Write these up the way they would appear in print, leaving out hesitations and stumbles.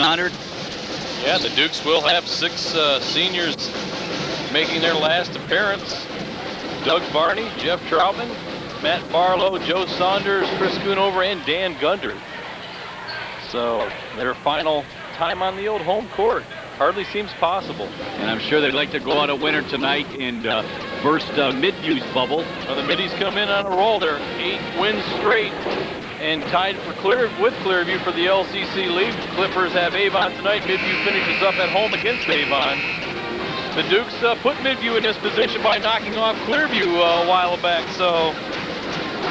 being honored. Yeah, the Dukes will have 6 seniors making their last appearance. Doug Varney, Jeff Troutman, Matt Barlow, Joe Saunders, Chris Schoonover, and Dan Gundert. So their final time on the old home court hardly seems possible. And I'm sure they'd like to go out a winner tonight and burst Midview's bubble. Well, the Middies come in on a roll. They're 8 wins straight and tied for with Clearview for the LCC lead. Clippers have Avon tonight. Midview finishes up at home against Avon. The Dukes put Midview in this position by knocking off Clearview a while back, so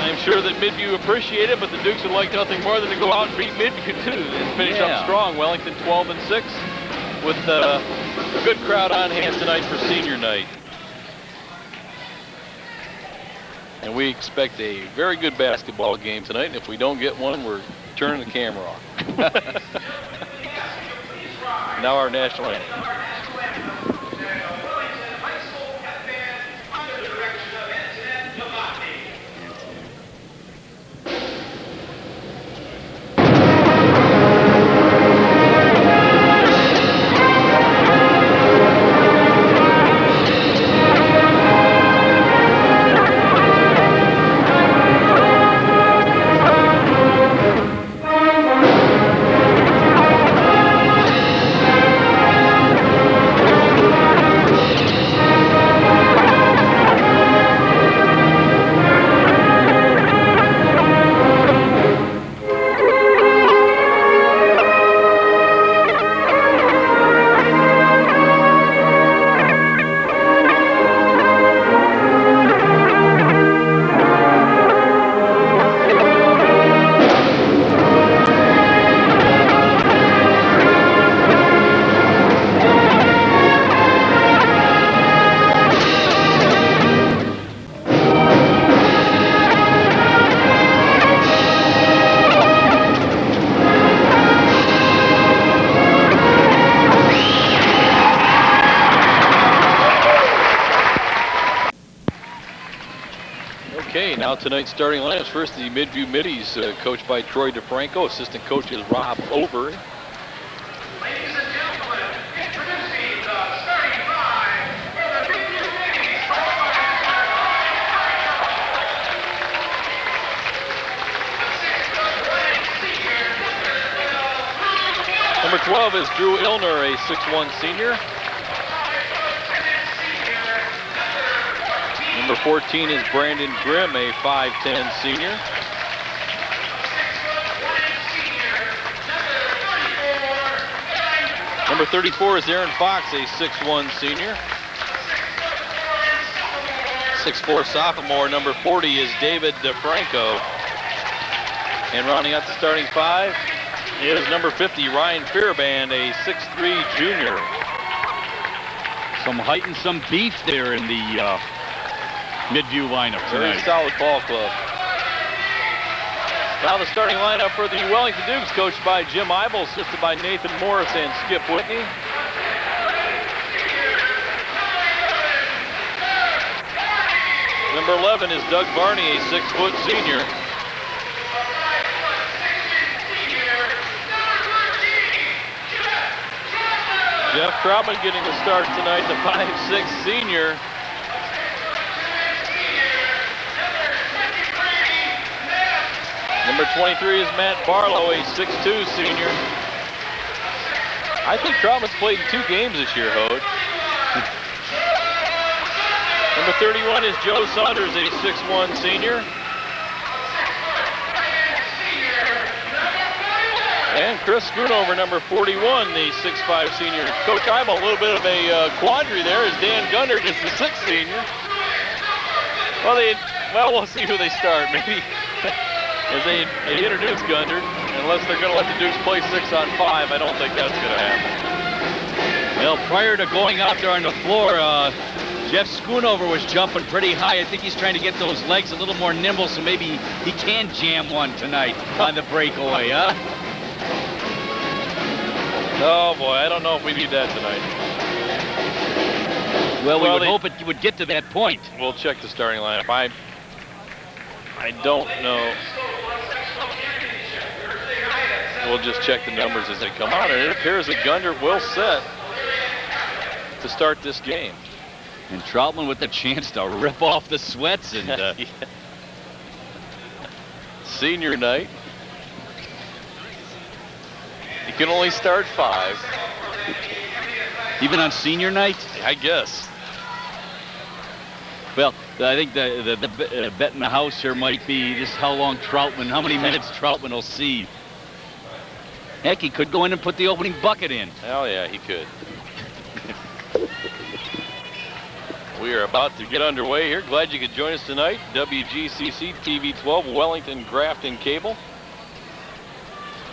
I'm sure that Midview appreciate it, but the Dukes would like nothing more than to go out and beat Midview too and finish up strong. Wellington 12-6 with a good crowd on hand tonight for senior night. And we expect a very good basketball game tonight, and if we don't get one, we're turning the camera off. Now our national anthem. Now tonight's starting lineups. First, the Midview Middies, coached by Troy DeFranco. Assistant coach is Rob Over. Ladies and gentlemen, introducing the starting five for the Midview Middies. Number 12 is Drew Illner, a 6'1 senior. Number 14 is Brandon Grimm, a 5'10 senior. Number 34 is Aaron Fox, a 6'1 senior. 6'4 sophomore. Number 40 is David DeFranco. And rounding out the starting five is number 50, Ryan Fairbairn, a 6'3 junior. Some height and some beef there in the Midview lineup tonight. Very solid ball club. Now the starting lineup for the Wellington Dukes, coached by Jim Eibel, assisted by Nathan Morris and Skip Whitney. Number 11 is Doug Varney, a 6' senior. Jeff Troutman getting the start tonight, the 5'6 senior. Number 23 is Matt Barlow, a 6'2 senior. I think Troutman's played in 2 games this year, Hode. Number 31 is Joe Saunders, a 6'1 senior. And Chris Schoonover, number 41, the 6'5 senior. Coach Eibel, a little bit of a quandary there as Dan Gundert is the 6th senior. Well, we'll see who they start. Maybe as they introduce Gundert, unless they're going to let the Dukes play 6-on-5, I don't think that's going to happen. Well, prior to going out there on the floor, Jeff Schoonover was jumping pretty high. I think he's trying to get those legs a little more nimble, so maybe he can jam one tonight on the breakaway, huh? Oh boy, I don't know if we need that tonight. Well, we would hope it would get to that point. We'll check the starting lineup. I don't know. We'll just check the numbers as they come out, and it appears that Gundert will set to start this game. And Troutman with the chance to rip off the sweats. And Yeah. Senior night. He can only start 5. even on senior night? I guess. Well, I think the bet in the house here might be just how long Troutman, how many minutes Troutman will see. Heck, he could go in and put the opening bucket in. Oh, yeah, he could. We are about to get underway here. Glad you could join us tonight. WGCC TV 12, Wellington Grafton Cable.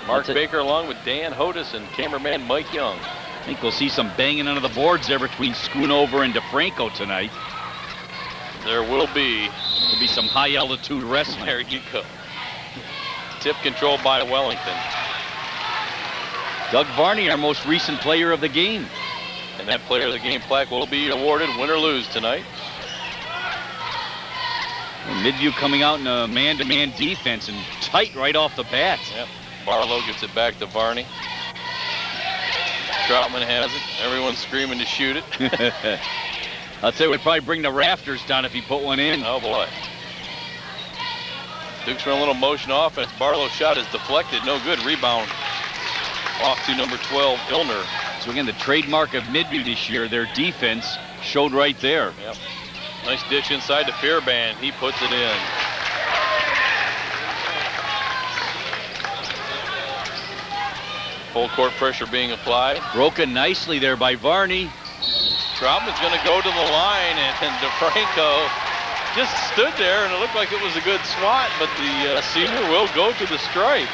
Mark Baker along with Dan Hodis and cameraman Mike Young. I think we'll see some banging under the boards there between Schoonover and DeFranco tonight. There will be. There'll be some high altitude wrestling. There you go. Tip controlled by Wellington. Doug Varney, our most recent player of the game. And that player of the game plaque will be awarded win or lose tonight. And Midview coming out in a man-to-man defense and tight right off the bat. Yep. Barlow gets it back to Varney. Troutman has it. Everyone's screaming to shoot it. I'll tell you, we'd probably bring the rafters down if he put one in. Oh, boy. Dukes run a little motion offense. Barlow's shot is deflected. No good. Rebound off to number 12, Ilner. So again, the trademark of Midview this year, their defense showed right there. Yep. Nice dish inside to Fairbairn. He puts it in. Full court pressure being applied. Broken nicely there by Varney. Troutman's going to go to the line, and DeFranco just stood there, and it looked like it was a good swat, but the senior will go to the stripe.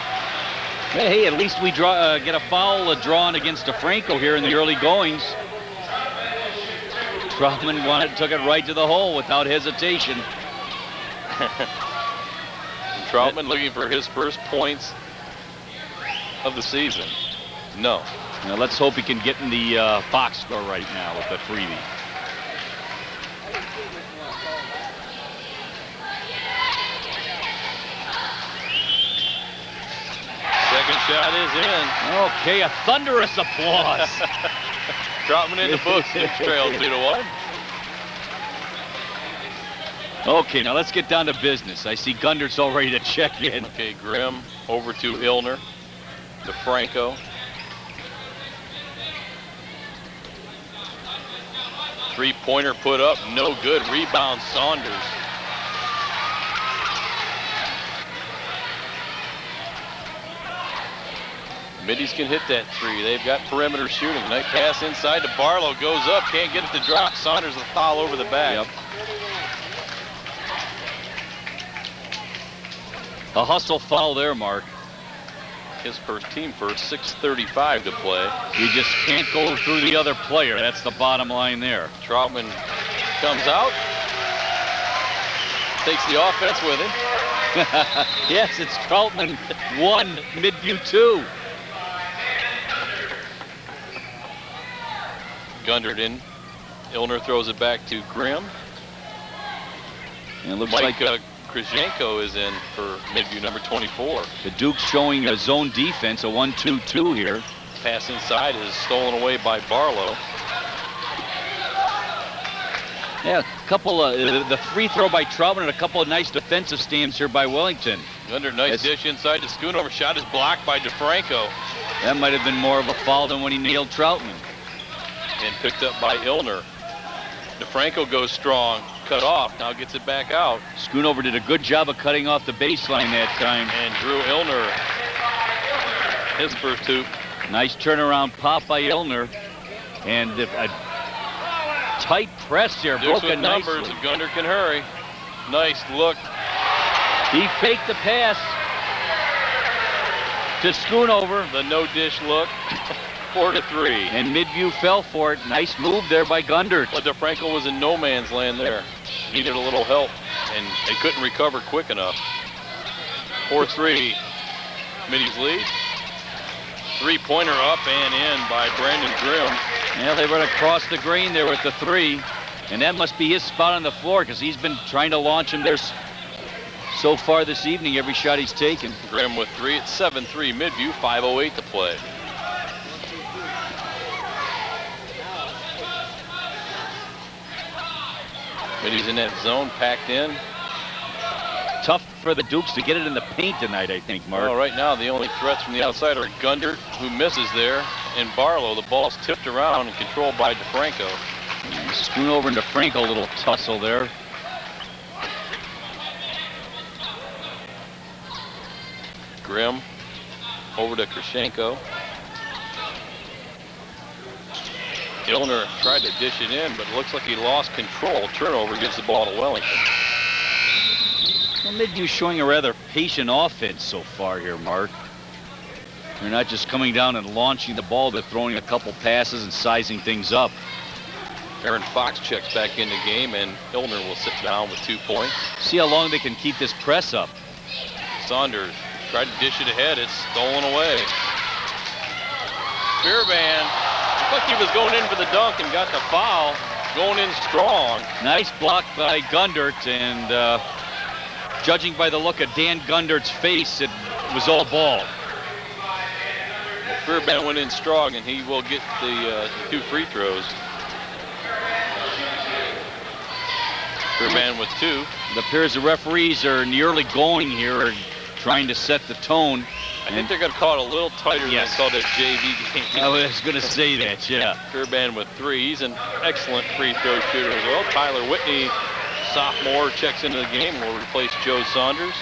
Hey, at least we get a foul drawn against DeFranco here in the early goings. Troutman took it right to the hole without hesitation. Troutman looking for his first points of the season. No. Now let's hope he can get in the box score right now with the freebie. Second shot is in. Okay, a thunderous applause. Troutman in the books. Dukes trail 2-1. Okay, now let's get down to business. I see Gundert's all ready to check in. Okay, Grimm over to Ilner. DeFranco. Three-pointer put up, no good. Rebound, Saunders. Middies can hit that three. They've got perimeter shooting. Nice pass inside to Barlow. Goes up, can't get it to drop. Saunders with a foul over the back. Yep. A hustle foul there, Mark. His first, team first, 6:35 to play. You just can't go through the other player. That's the bottom line there. Troutman comes out. Takes the offense with him. Yes, it's Troutman 1, Midview 2. Gundert in. Ilner throws it back to Grimm. And it looks Mike like Krzyzhenko is in for Midview number 24. the Dukes showing a zone defense, a 1-2-2 here. Pass inside is stolen away by Barlow. Yeah, a couple of the free throw by Troutman and a couple of nice defensive stands here by Wellington. Gundert, nice dish inside to Schoonover. Shot is blocked by DeFranco. That might have been more of a foul than when he nailed Troutman. And picked up by Ilner. DeFranco goes strong. Cut off. Now gets it back out. Schoonover did a good job of cutting off the baseline that time. And Drew Ilner, his first hoop. Nice turnaround pop by Ilner. And a tight press here. Dukes Broken with numbers, nicely. and Gundert can hurry. Nice look. He faked the pass to Schoonover. The no dish look. 4-3. And Midview fell for it. Nice move there by Gundert. But DeFranco was in no man's land there. Needed a little help, and they couldn't recover quick enough. 4-3. Middies lead. Three-pointer up and in by Brandon Grimm. Yeah, they run across the green there with the three. And that must be his spot on the floor because he's been trying to launch him there So far this evening, every shot he's taken. Grimm with 3. It's 7-3 Midview, 5:08 to play. Middies in that zone, packed in. Tough for the Dukes to get it in the paint tonight, I think, Mark. Well, right now, the only threats from the outside are Gundert, who misses there, and Barlow. The ball's tipped around and controlled by DeFranco. Spoon over into Franco, a little tussle there. Grimm over to Krashenko. Illner tried to dish it in, but it looks like he lost control. Turnover gives the ball to Wellington. Well, Midview showing a rather patient offense so far here, Mark. They're not just coming down and launching the ball, they're throwing a couple passes and sizing things up. Aaron Fox checks back in the game, and Illner will sit down with 2 points. See how long they can keep this press up. Saunders tried to dish it ahead. It's stolen away. Fairbairn looked like he was going in for the dunk and got the foul. Going in strong. Nice block by Gundert, and judging by the look of Dan Gundert's face, it was all ball. Fairbairn went in strong, and he will get the 2 free throws. Fairbairn with 2. It appears the referees are nearly going here, or trying to set the tone. I think they're going to call it a little tighter than they called that JV game. I was going to say that, yeah. Fairbairn with 3. He's an excellent free throw shooter as well. Tyler Whitney, sophomore, checks into the game and will replace Joe Saunders.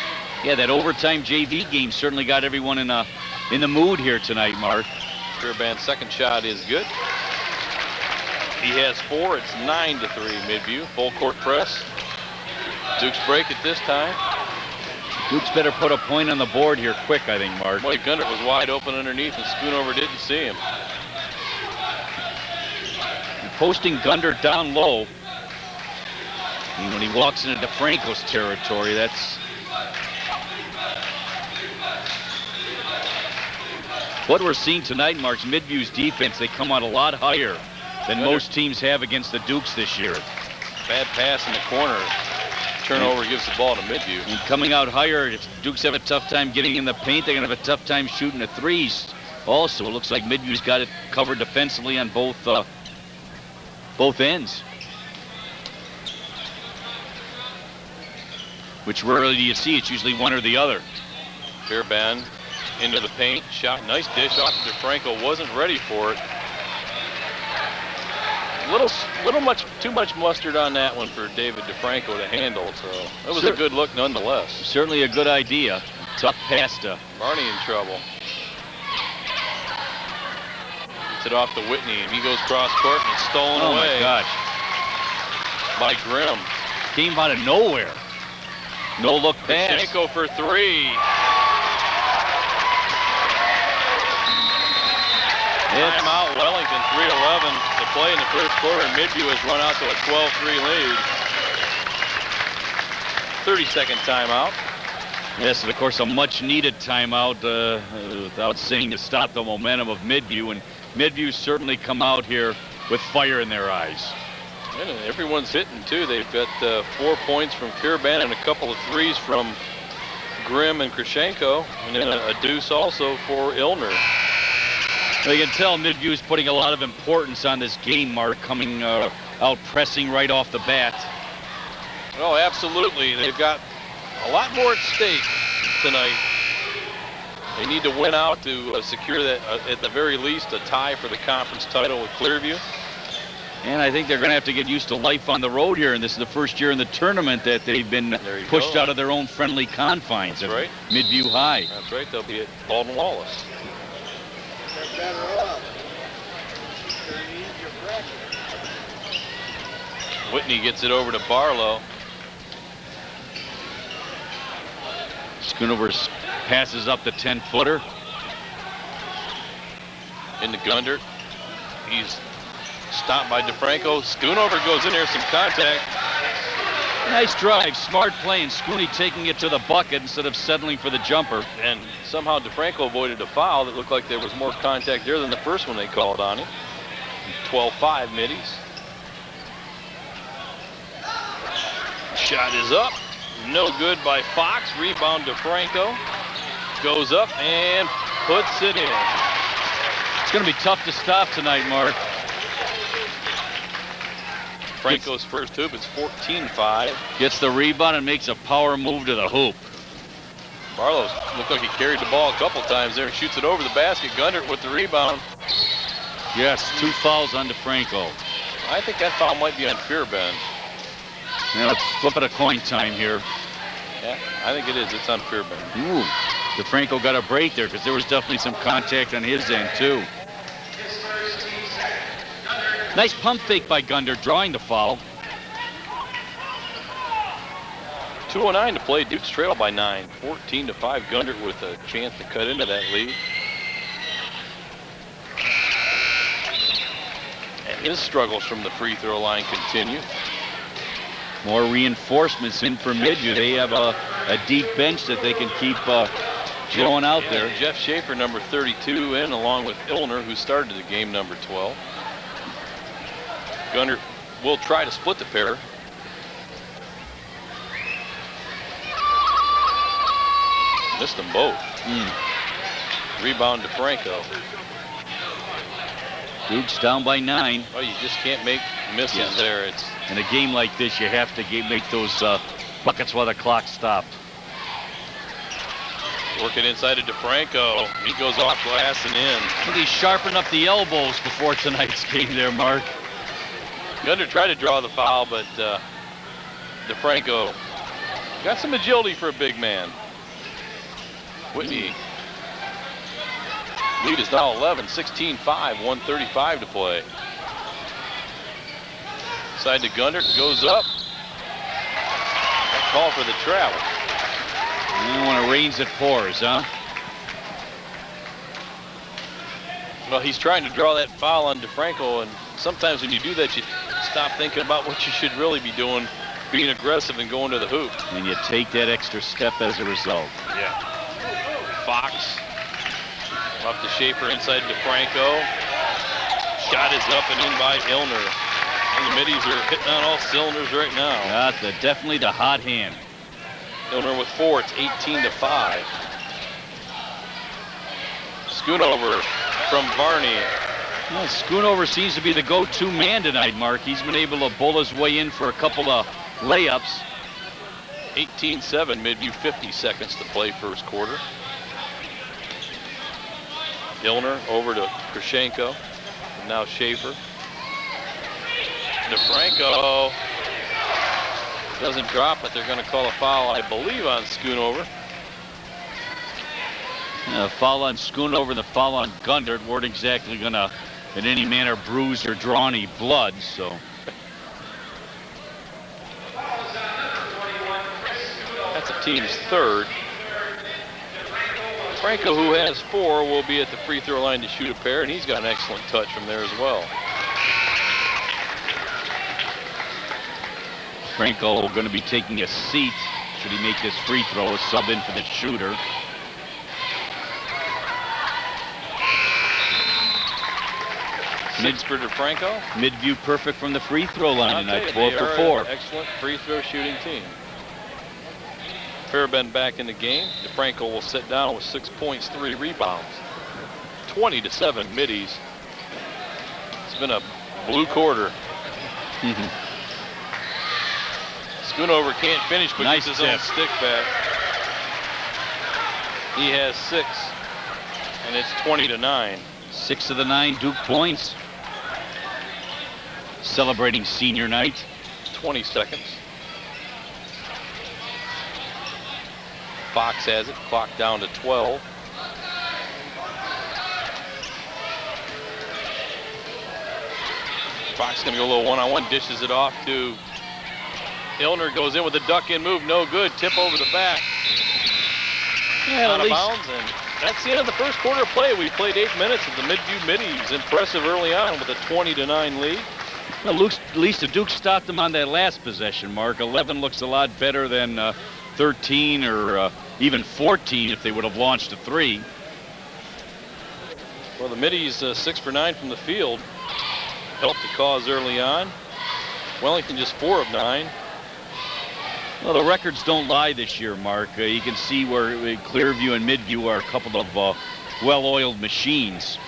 Yeah, that overtime JV game certainly got everyone in the mood here tonight, Mark. Fairbairn's second shot is good. He has 4. It's 9-3 Midview. Full court press. Dukes break it this time. Dukes better put a point on the board here quick, I think, Mark. Boy, Gundert was wide open underneath, and Schoonover didn't see him. Posting Gundert down low. And when he walks into DeFranco's territory, that's what we're seeing tonight, Mark's Midview's defense. They come out a lot higher than most teams have against the Dukes this year. Bad pass in the corner. Turnover gives the ball to Midview. And coming out higher, if Dukes have a tough time getting in the paint, they're going to have a tough time shooting the threes. Also, it looks like Midview's got it covered defensively on both ends. Which rarely do you see. It's usually one or the other. Fairbairn into the paint. Shot. Nice dish off to DeFranco. Wasn't ready for it. Too much mustard on that one for David DeFranco to handle, so it was a good look nonetheless. Certainly a good idea. Tough pass to Barney in trouble. Gets it off to Whitney, and he goes cross court and it's stolen away. Oh my gosh. By Grimm. Came out of nowhere. No look pass. Krashenko for 3. Timeout, Wellington, 3:11 to play in the first quarter, and Midview has run out to a 12-3 lead. 30-second timeout. Yes, and of course a much-needed timeout, without saying, to stop the momentum of Midview. And Midview certainly come out here with fire in their eyes. And everyone's hitting, too. They've got 4 points from Fairbairn and a couple of threes from Grimm and Krashenko, and then a deuce also for Illner. You can tell Midview is putting a lot of importance on this game, Mark, coming out pressing right off the bat. Oh, absolutely. They've got a lot more at stake tonight. They need to win out to secure that, at the very least, a tie for the conference title with Clearview. And I think they're going to have to get used to life on the road here, and this is the first year in the tournament that they've been pushed out of their own friendly confines. That's right. Midview High. That's right. They'll be at Baldwin Wallace. Whitney gets it over to Barlow. Schoonover passes up the 10-footer. Into Gundert. He's stopped by DeFranco. Schoonover goes in there, some contact. Nice drive, smart play, and Scooney taking it to the bucket instead of settling for the jumper. And somehow DeFranco avoided a foul that looked like there was more contact there than the first one they called on him. 12-5 Middies. Shot is up. No good by Fox. Rebound to Franco. Goes up and puts it in. It's going to be tough to stop tonight, Mark. Franco's first hoop is 14-5. Gets the rebound and makes a power move to the hoop. Barlow's looked like he carried the ball a couple times there and shoots it over the basket. Gundert with the rebound. Yes, 2 fouls on DeFranco. I think that foul might be on Fairbairn. Now let's flip it a coin time here. Yeah, I think it is. It's on Fairbairn. Ooh, DeFranco got a break there because there was definitely some contact on his end too. Nice pump fake by Gundert, drawing the foul. 2:09 to play. Dukes trail by 9. 14-5. Gundert with a chance to cut into that lead. And his struggles from the free throw line continue. More reinforcements in for Midview. They have a deep bench that they can keep going out there. Jeff Schaefer, number 32, in along with Illner, who started the game, number 12. Gundert will try to split the pair. Missed them both. Rebound to Franco. Dukes down by 9. Oh, you just can't make misses there. It's in a game like this, you have to make those buckets while the clock stopped. Working inside to DeFranco. He goes off glass and in. I think he sharpened up the elbows before tonight's game there, Mark. Gundert tried to draw the foul, but DeFranco got some agility for a big man. Whitney lead is now 11, 16-5, 1:35 to play. Side to Gundert, goes up. That call for the travel. You want to rains it pours, huh? Well, he's trying to draw that foul on DeFranco, and sometimes when you do that, you stop thinking about what you should really be doing, being aggressive and going to the hoop. And you take that extra step as a result. Yeah. Fox off to Schaefer inside DeFranco. Shot is up and in by Illner. And the Middies are hitting on all cylinders right now. Definitely the hot hand. Illner with 4. It's 18-5. Schoonover from Varney. Well, Schoonover seems to be the go-to man tonight, Mark. He's been able to bowl his way in for a couple of layups. 18-7, Midview, 50 seconds to play first quarter. Illner over to Krashenko. And now Schaefer. DeFranco doesn't drop, but they're going to call a foul, I believe, on Schoonover. Foul on Schoonover, the foul on Gundert weren't exactly going to in any manner bruise or draw any blood, so. That's the team's third. Franco, who has 4, will be at the free throw line to shoot a pair, and he's got an excellent touch from there as well. Franco going to be taking a seat should he make this free throw, a sub in for the shooter. Six for DeFranco. Midview perfect from the free throw line tonight, 4 for 4. Excellent free throw shooting team. Fairbairn back in the game. DeFranco will sit down with 6 points, 3 rebounds. 20-7 Middies. It's been a blue quarter. Schoonover can't finish, but nice gets his own stick back. He has 6, and it's 20-9. 6 of the 9 Duke points. Celebrating senior night. 20 seconds. Fox has it, clock down to 12. Fox gonna go a little one-on-one, dishes it off to Illner, goes in with a duck-in move, no good, tip over the back. Out of bounds, and that's the end of the first quarter of play. We played 8 minutes of the Midview Middies. Impressive early on with a 20-9 lead. Well, at least the Dukes stopped them on that last possession, Mark. 11 looks a lot better than 13 or even 14 if they would have launched a 3. Well, the Middies 6 for 9 from the field helped the cause early on. Wellington just 4 of 9. Well, the records don't lie this year, Mark. You can see where Clearview and Midview are a couple of well-oiled machines,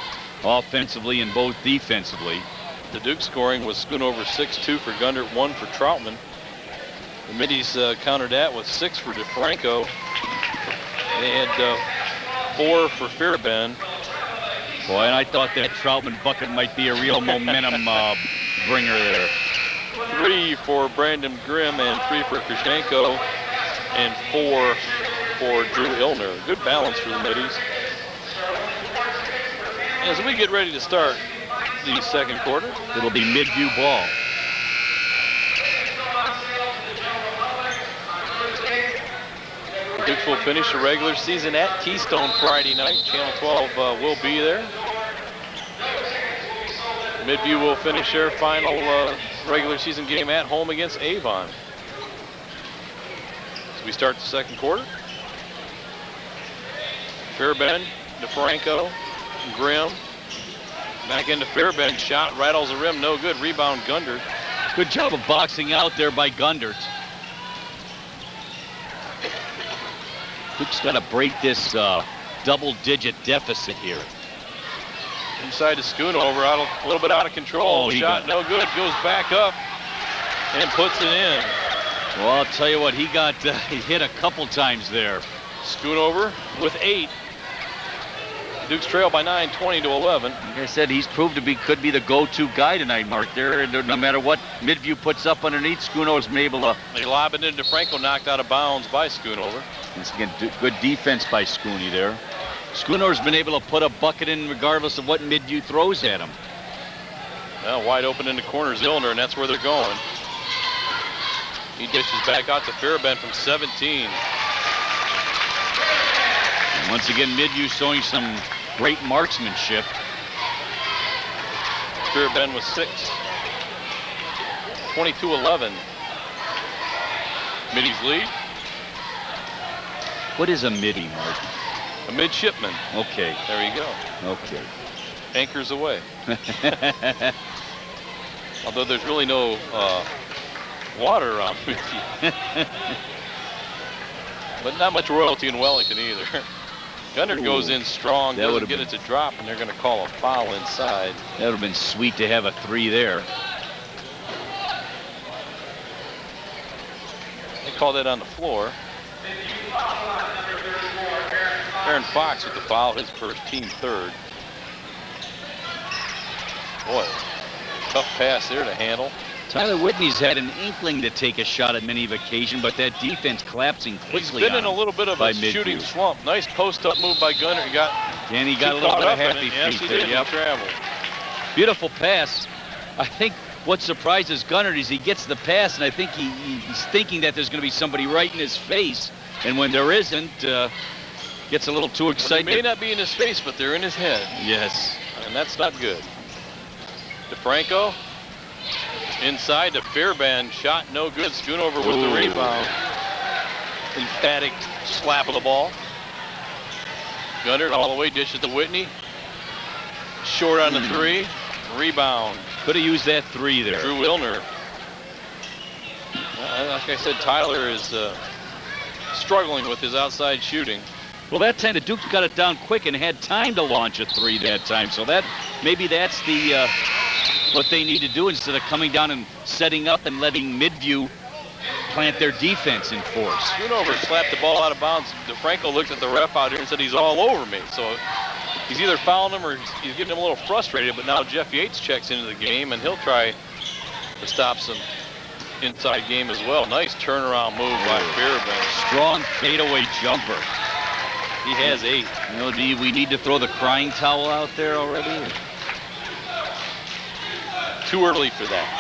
offensively and both defensively. The Duke scoring was Schoonover 6-2 for Gundert, 1 for Troutman. The Middies countered that with 6 for DeFranco. They had 4 for Fairbairn. Boy, and I thought that Troutman bucket might be a real momentum bringer there. 3 for Brandon Grimm and 3 for Krishenko and 4 for Drew Illner. Good balance for the Middies. As we get ready to start the second quarter, it'll be Midview ball. The Dukes will finish the regular season at Keystone Friday night. Channel 12 will be there. Midview will finish their final regular season game at home against Avon. As we start the second quarter, Fairbairn, DeFranco, Grimm, back into Fairbairn, shot rattles the rim, no good. Rebound Gundert. Good job of boxing out there by Gundert. Duke's got to break this double-digit deficit here. Inside to Schoonover, a little bit out of control. Shot no good, goes back up and puts it in. Well, I'll tell you what, he got hit a couple times there. Schoonover with 8. Dukes trail by 9, 20-11. Like I said, he's proved could be the go-to guy tonight, Mark. There, no matter what Midview puts up underneath, Schoonover's been able to. They lob it into DeFranco, knocked out of bounds by Schoonover. Once again, good defense by Schooney there. Schoonover's been able to put a bucket in regardless of what Midview throws at him. Well, wide open in the corner is Illner, and that's where they're going. He dishes back out to Fairbairn from 17. And once again, Midview showing some great marksmanship. Fairbairn with 6. 22-11. Middies lead. What is a midi, Mark? A midshipman. Okay. There you go. Okay. Anchors away. Although there's really no water around with you. But not much royalty in Wellington either. Gundert goes in strong, doesn't get it to drop, and they're going to call a foul inside. That would have been sweet to have a 3 there. They called that on the floor. Aaron Fox with the foul, his first, team third. Boy, tough pass there to handle. Tyler Whitney's had an inkling to take a shot at many occasions, but that defense collapsing quickly. He's been in a little bit of a shooting slump. Nice post-up move by Gundert. He got a little bit of happy feet there. Yep. Travel. Beautiful pass. I think what surprises Gundert is he gets the pass, and I think he's thinking that there's going to be somebody right in his face, and when there isn't, gets a little too excited. They may not be in his face, but they're in his head. Yes. And that's not good. DeFranco inside to Fairbairn, shot no good. Schoonover with the rebound. Emphatic slap of the ball. Gundert all the way, dishes to Whitney. Short on the 3. Rebound. Could have used that 3 there. Drew Illner. Like I said, Tyler is struggling with his outside shooting. Well, that time the Dukes got it down quick and had time to launch a 3 that time. So maybe that's the what they need to do instead of coming down and setting up and letting Midview plant their defense in force. Schoonover slapped the ball out of bounds. DeFranco looked at the ref out here and said he's all over me. So he's either fouling him or he's getting him a little frustrated. But now Jeff Yates checks into the game, and he'll try to stop some inside game as well. Nice turnaround move by Fairbairn. Strong fadeaway jumper. He has 8. You know, do we need to throw the crying towel out there already? Too early for that.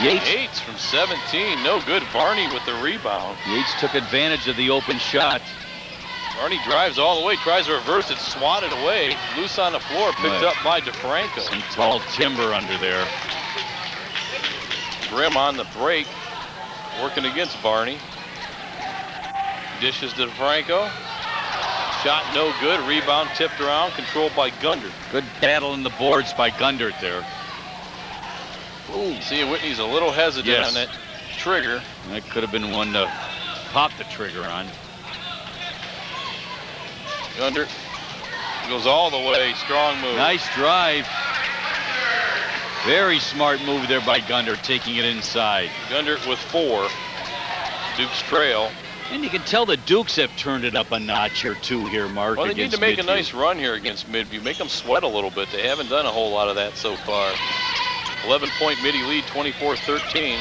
Yates from 17, no good. Varney with the rebound. Yates took advantage of the open shot. Varney drives all the way, tries to reverse it, swatted away. Loose on the floor, picked up by DeFranco. Some tall timber under there. Grimm on the break, working against Varney. Dishes to DeFranco. shot, no good. Rebound tipped around, controlled by Gundert. Good battle in the boards by Gundert there. Ooh. See, Whitney's a little hesitant on that trigger. That could have been one to pop the trigger on. Gundert goes all the way. Strong move. Nice drive. Very smart move there by Gundert, taking it inside. Gundert with 4. Dukes trail. And you can tell the Dukes have turned it up a notch or two here, Mark. Well, they need to make Midview. a nice run here against Midview. Make them sweat a little bit. They haven't done a whole lot of that so far. 11-point Middie lead, 24-13.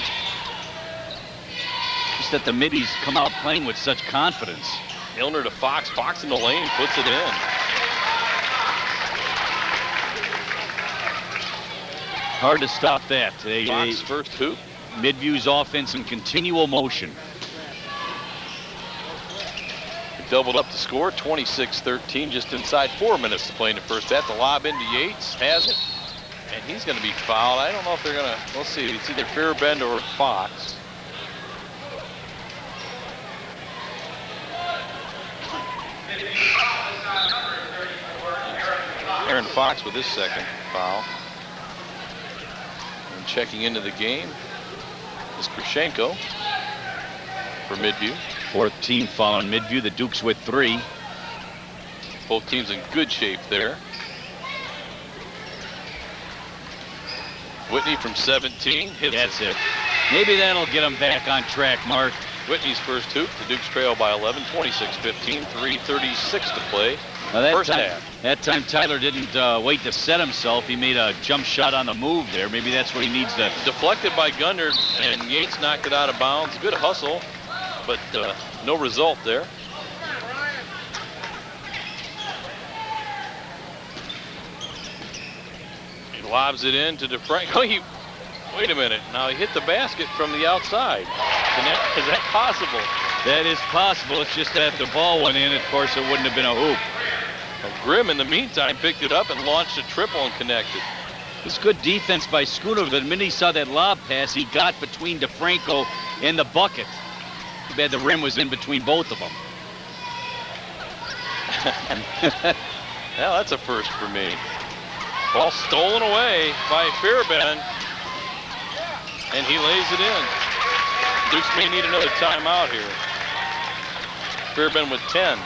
Just that the Middies come out playing with such confidence. Ilner to Fox. Fox in the lane, puts it in. Hard to stop that. Fox first hoop. Midview's offense in continual motion. Doubled up the score, 26-13, just inside 4 minutes to play in the first half. The lob into Yates, has it, and he's going to be fouled. I don't know if they're going to, we'll see. It's either Fairbend or Fox. Aaron Fox with his second foul. And checking into the game is Krushenko for Midview. 4th team following Midview. The Dukes with 3. Both teams in good shape there. Whitney from 17 hits. That's it. Maybe that'll get them back on track, Mark. Whitney's first hoop. The Dukes trail by 11, 26-15, 3:36 to play. Now First half. That time Tyler didn't wait to set himself. He made a jump shot on the move there. Maybe that's what he needs to. Deflected by Gundert, and Yates knocked it out of bounds. Good hustle, but no result there. He lobs it in to DeFranco. Wait a minute. Now he hit the basket from the outside. Is that possible? That is possible. It's just that if the ball went in, of course, it wouldn't have been a hoop. Well, Grimm, in the meantime, picked it up and launched a triple and connected. It's good defense by Schoonover. The minute he saw that lob pass, he got between DeFranco and the bucket. Too bad the rim was in between both of them. Well, that's a first for me. Ball stolen away by Fairbend, and he lays it in. Dukes may need another timeout here. Fairbend with 10.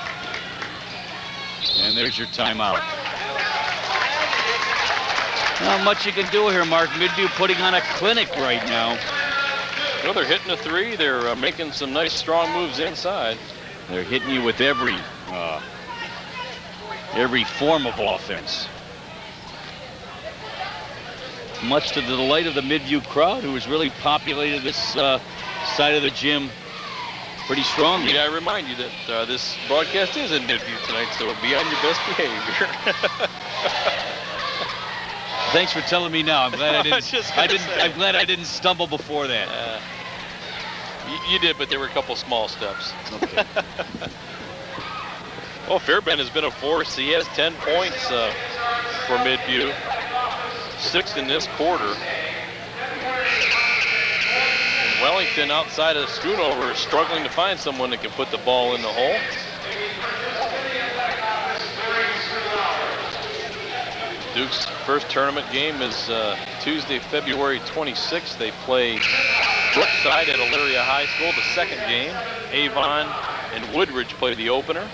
And there's your timeout. Not much you can do here, Mark. Midview putting on a clinic right now. Well, they're hitting a 3. They're making some nice, strong moves inside. They're hitting you with every form of offense. Much to the delight of the Midview crowd, who has really populated this side of the gym pretty strongly. I remind you that this broadcast is in Midview tonight, so be on your best behavior. Thanks for telling me now. I'm glad I didn't. I'm glad I didn't stumble before that. You did, but there were a couple small steps. Okay. Well, Fairbend has been a force. He has 10 points for Midview. 6th in this quarter. And Wellington, outside of Schoonover, is struggling to find someone that can put the ball in the hole. Duke's first tournament game is Tuesday, February 26th. They play Brookside at Elyria High School. The second game, Avon and Woodridge play the opener.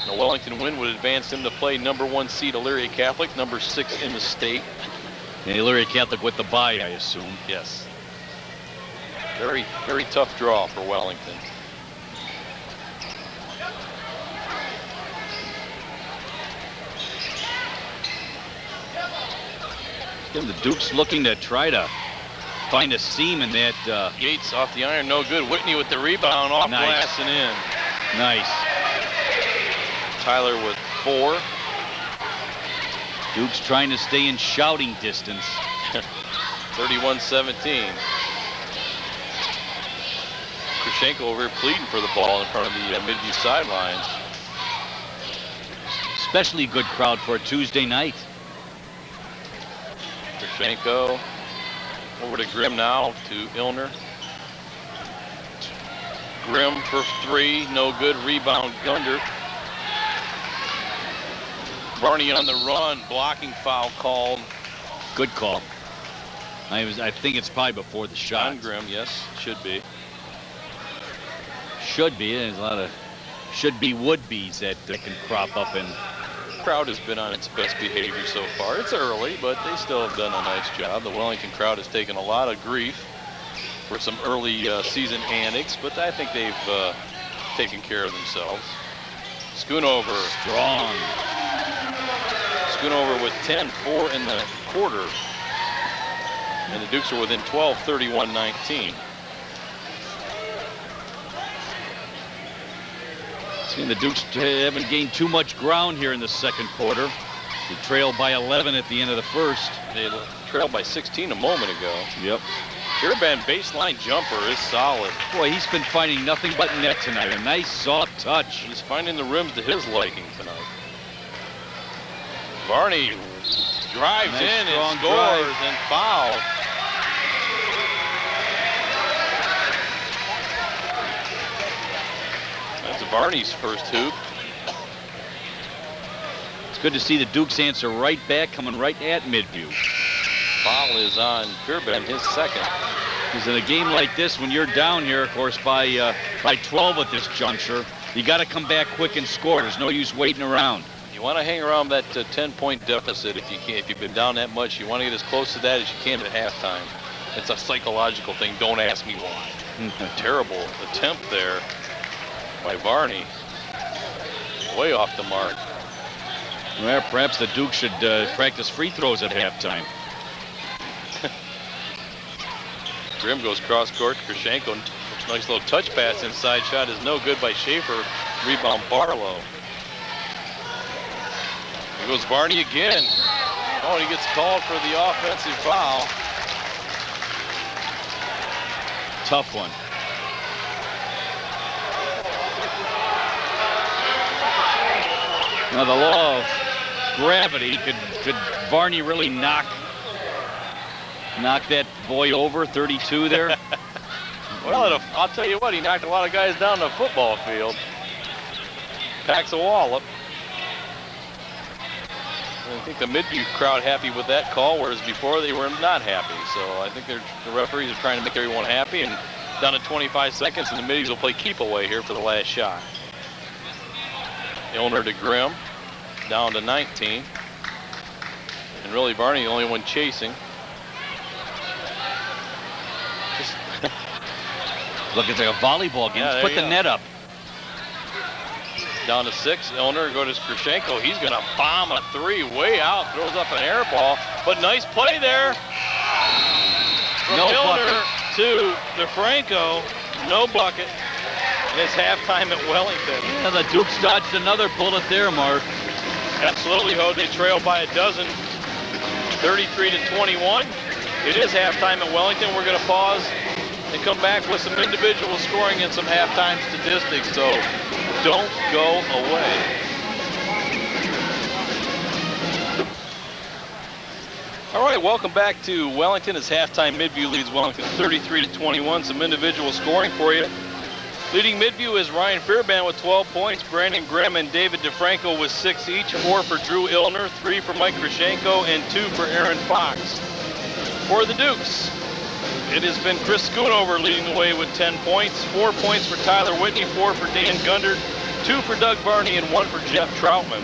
The Wellington win would advance them to play number 1 seed Elyria Catholic, number 6 in the state. And Elyria Catholic with the bye, I assume. Yes. Very, very tough draw for Wellington. Again, the Dukes looking to try to find a seam in that. Yates off the iron, no good. Whitney with the rebound, off glass and in. Nice. Tyler with 4. Dukes trying to stay in shouting distance. 31-17. Krushenko over here pleading for the ball in front of the Midview sidelines. Especially good crowd for a Tuesday night. Krushenko over to Grimm now, to Ilner. Grimm for 3, no good. Rebound Gundert. Varney on the run, blocking foul called. Good call. I think it's probably before the shot. On Grimm, yes, should be. Should be. There's a lot of should-be, would-be's that can crop up in. The crowd has been on its best behavior so far. It's early, but they still have done a nice job. The Wellington crowd has taken a lot of grief for some early season antics, but I think they've taken care of themselves. Schoonover. Strong. Schoonover with 10-4 in the quarter. And the Dukes are within 12, 31-19. See, the Dukes haven't gained too much ground here in the second quarter. They trailed by 11 at the end of the first. They trailed by 16 a moment ago. Yep. Fairbairn baseline jumper is solid. Boy, he's been finding nothing but net tonight. A nice soft touch. He's finding the rims to his liking tonight. Varney drives Nice in and strong scores drive. and fouls. That's Varney's first hoop. It's good to see the Dukes answer right back, coming right at Midview. Foul is on Fairbairn, his second. Because in a game like this, when you're down here, of course, by 12 at this juncture, you got to come back quick and score. There's no use waiting around. You want to hang around that 10-point deficit if you can. If you've been down that much, you want to get as close to that as you can at halftime. It's a psychological thing. Don't ask me why. A terrible attempt there by Varney. Way off the mark. Well, perhaps the Dukes should practice free throws at halftime. Grimm goes cross court. Krashenko, nice little touch pass inside. Shot is no good by Schaefer. Rebound Barlow. Here goes Varney again. Oh, and he gets called for the offensive foul. Tough one. Now the law of gravity, could Varney really knock that boy over, 32 there? Well, I'll tell you what, he knocked a lot of guys down the football field. Packs a wallop. I think the Midview crowd happy with that call, whereas before they were not happy. So I think the referees are trying to make everyone happy, and down to 25 seconds, and the Middies will play keep away here for the last shot. Illner to Grimm, down to 19. And really Varney the only one chasing. Look, it's like a volleyball game. Yeah, Let's put the net up. Down to 6. Illner goes to Krashenko. He's going to bomb a three way out. Throws up an air ball. But nice play there. From No Illner bucket. to DeFranco. No bucket. And it's halftime at Wellington. Yeah, the Dukes dodged another bullet there, Mark. Absolutely, Ho. They trail by a dozen. 33-21. It is halftime at Wellington. We're going to pause and come back with some individual scoring and some halftime statistics. So don't go away. All right, welcome back to Wellington. It's halftime. Midview leads Wellington 33-21. Some individual scoring for you. Leading Midview is Ryan Fairbairn with 12 points. Brandon Grimm and David DeFranco with 6 each. 4 for Drew Illner, 3 for Mike Krashenko, and 2 for Aaron Fox. For the Dukes, it has been Chris Schoonover leading the way with 10 points. 4 points for Tyler Whitney, 4 for Dan Gundert, 2 for Doug Varney, and 1 for Jeff Troutman.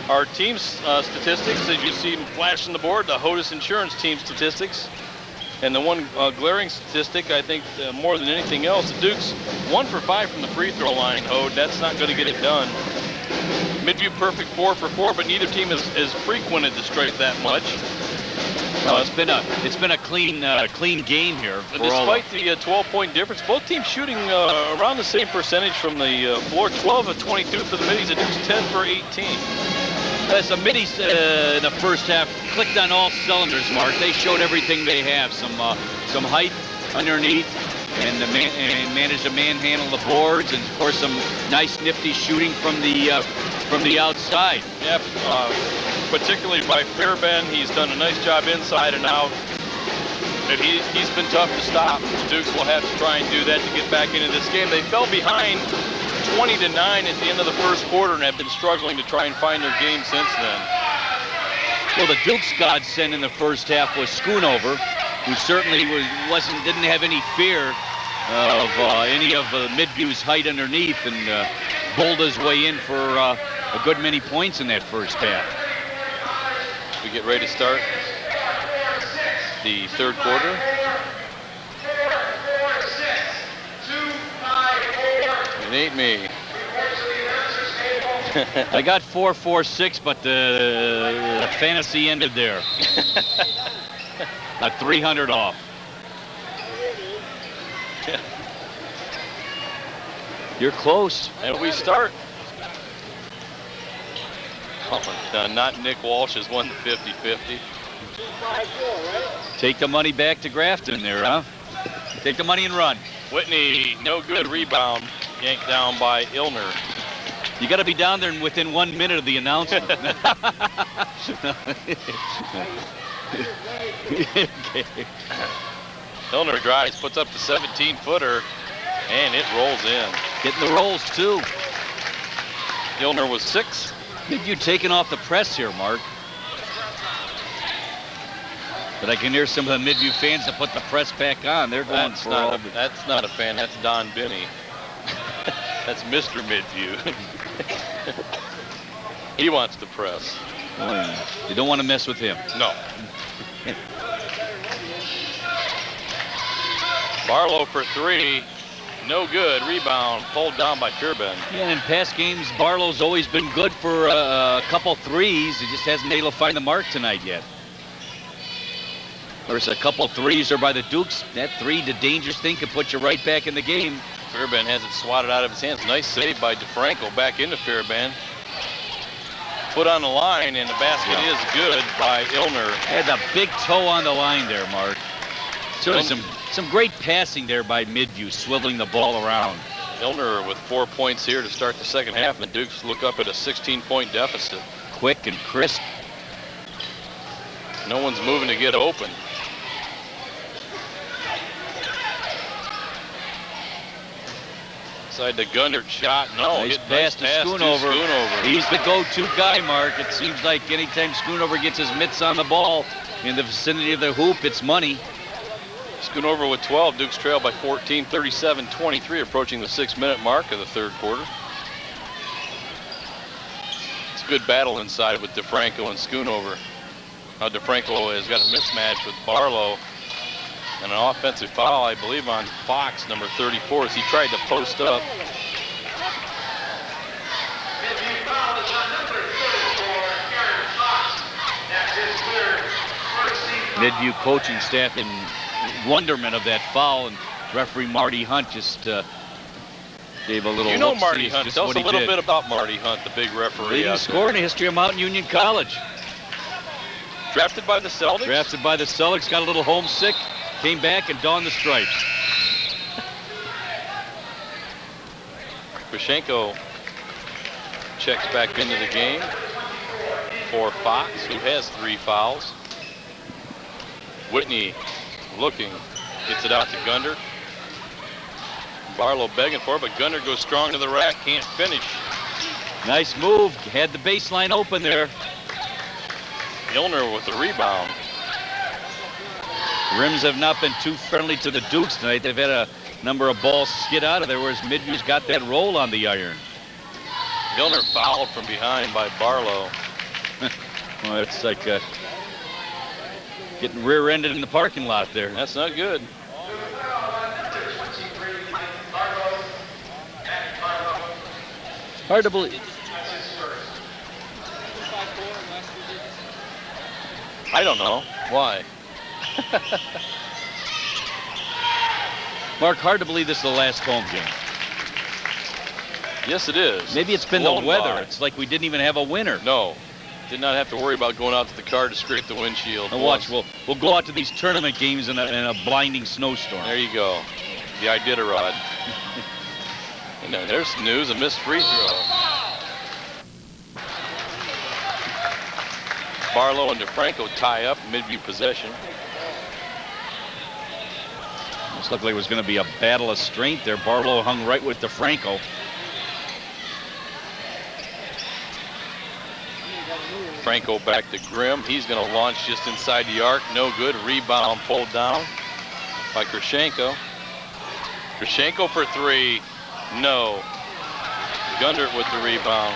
Our team's statistics, as you see them flash on the board, the Hodis Insurance team statistics. And the one glaring statistic, I think, more than anything else, the Dukes 1 for 5 from the free throw line. Hode, that's not going to get it done. Midview perfect 4 for 4, but neither team has frequented the stripe that much. Well, it's been a clean game here. Despite the 12-point difference, both teams shooting around the same percentage from the floor. 12 of 22 for the Middies. The Dukes 10 for 18. As the Middies in the first half clicked on all cylinders, Mark. They showed everything they have. Some height underneath, and managed to manhandle the boards, and of course some nice nifty shooting from the outside. Yep, particularly by Fairbairn. He's done a nice job inside and out. And he's been tough to stop. The Dukes will have to try and do that to get back into this game. They fell behind 20-9 at the end of the first quarter and have been struggling to try and find their game since then. Well, the Dukes godsend in the first half was Schoonover, who certainly didn't have any fear of any of Midview's height underneath, and bowled his way in for a good many points in that first half. We get ready to start the third quarter. It ain't me. I got 4-4-6, but the fantasy ended there. At 300 off. You're close. And we start. Oh, not Nick Walsh has won the 50-50. Take the money back to Grafton there, huh? Take the money and run. Whitney, no good rebound. Yanked down by Illner. You got to be down there within 1 minute of the announcement. Okay. Illner drives, puts up the 17-footer, and it rolls in. Getting the rolls, too. Illner was 6. Midview taking off the press here, Mark. But I can hear some of the Midview fans that put the press back on. They're going That's for not all a, that's not a fan. That's Don Binney. That's Mr. Midview. He wants the press. Boy, you don't want to mess with him. No. Barlow for 3. No good. Rebound pulled down by Fairbairn. Yeah, and in past games, Barlow's always been good for a couple threes. He just hasn't been able to find the mark tonight yet. There's a couple threes are by the Dukes. That three, the dangerous thing, can put you right back in the game. Fairbairn has it swatted out of his hands. Nice save by DeFranco back into Fairbairn. Put on the line, and the basket is good by Illner. Had a big toe on the line there, Mark. Certainly some great passing there by Midview, swiveling the ball around. Illner with 4 points here to start the second half, and the Dukes look up at a 16-point deficit. Quick and crisp. No one's moving to get open. Inside the Gundert shot. No, nice pass to Schoonover. He's the go-to guy, Mark. It seems like anytime Schoonover gets his mitts on the ball in the vicinity of the hoop, it's money. Schoonover with 12. Dukes trail by 14, 37-23, approaching the 6-minute mark of the third quarter. It's a good battle inside with DeFranco and Schoonover. Now DeFranco has got a mismatch with Barlow. And an offensive foul, I believe, on Fox, number 34, as he tried to post up. Midview coaching staff in wonderment of that foul, and referee Marty Hunt just gave a little. You know Marty Hunt. Tell us a little bit about Marty Hunt, the big referee. Leading scorer in the history of Mountain Union College. Drafted by the Celtics? Drafted by the Celtics, got a little homesick, came back and donned the stripes. Krashenko checks back into the game for Fox, who has 3 fouls. Whitney looking, gets it out to Gundert. Barlow begging for it, but Gundert goes strong to the rack, can't finish. Nice move, had the baseline open there. Illner with the rebound. Rims have not been too friendly to the Dukes tonight. They've had a number of balls skid out of there, whereas Midview's got that roll on the iron. Illner fouled from behind by Barlow. Well, it's like getting rear-ended in the parking lot there. That's not good. Hard to believe. I don't know. Why? Mark, hard to believe this is the last home game. Yes, it is. Maybe it's been the weather. It's like we didn't even have a winner. No. Did not have to worry about going out to the car to scrape the windshield. Now watch, we'll go out to these tournament games in a blinding snowstorm. There you go. The Iditarod. And there's news, a missed free throw. Barlow and DeFranco tie up, Midview possession. This looked like it was going to be a battle of strength there. Barlow hung right with DeFranco. Franco back to Grimm. He's going to launch just inside the arc. No good. Rebound pulled down by Krashenko. Krashenko for three. No. Gundert with the rebound.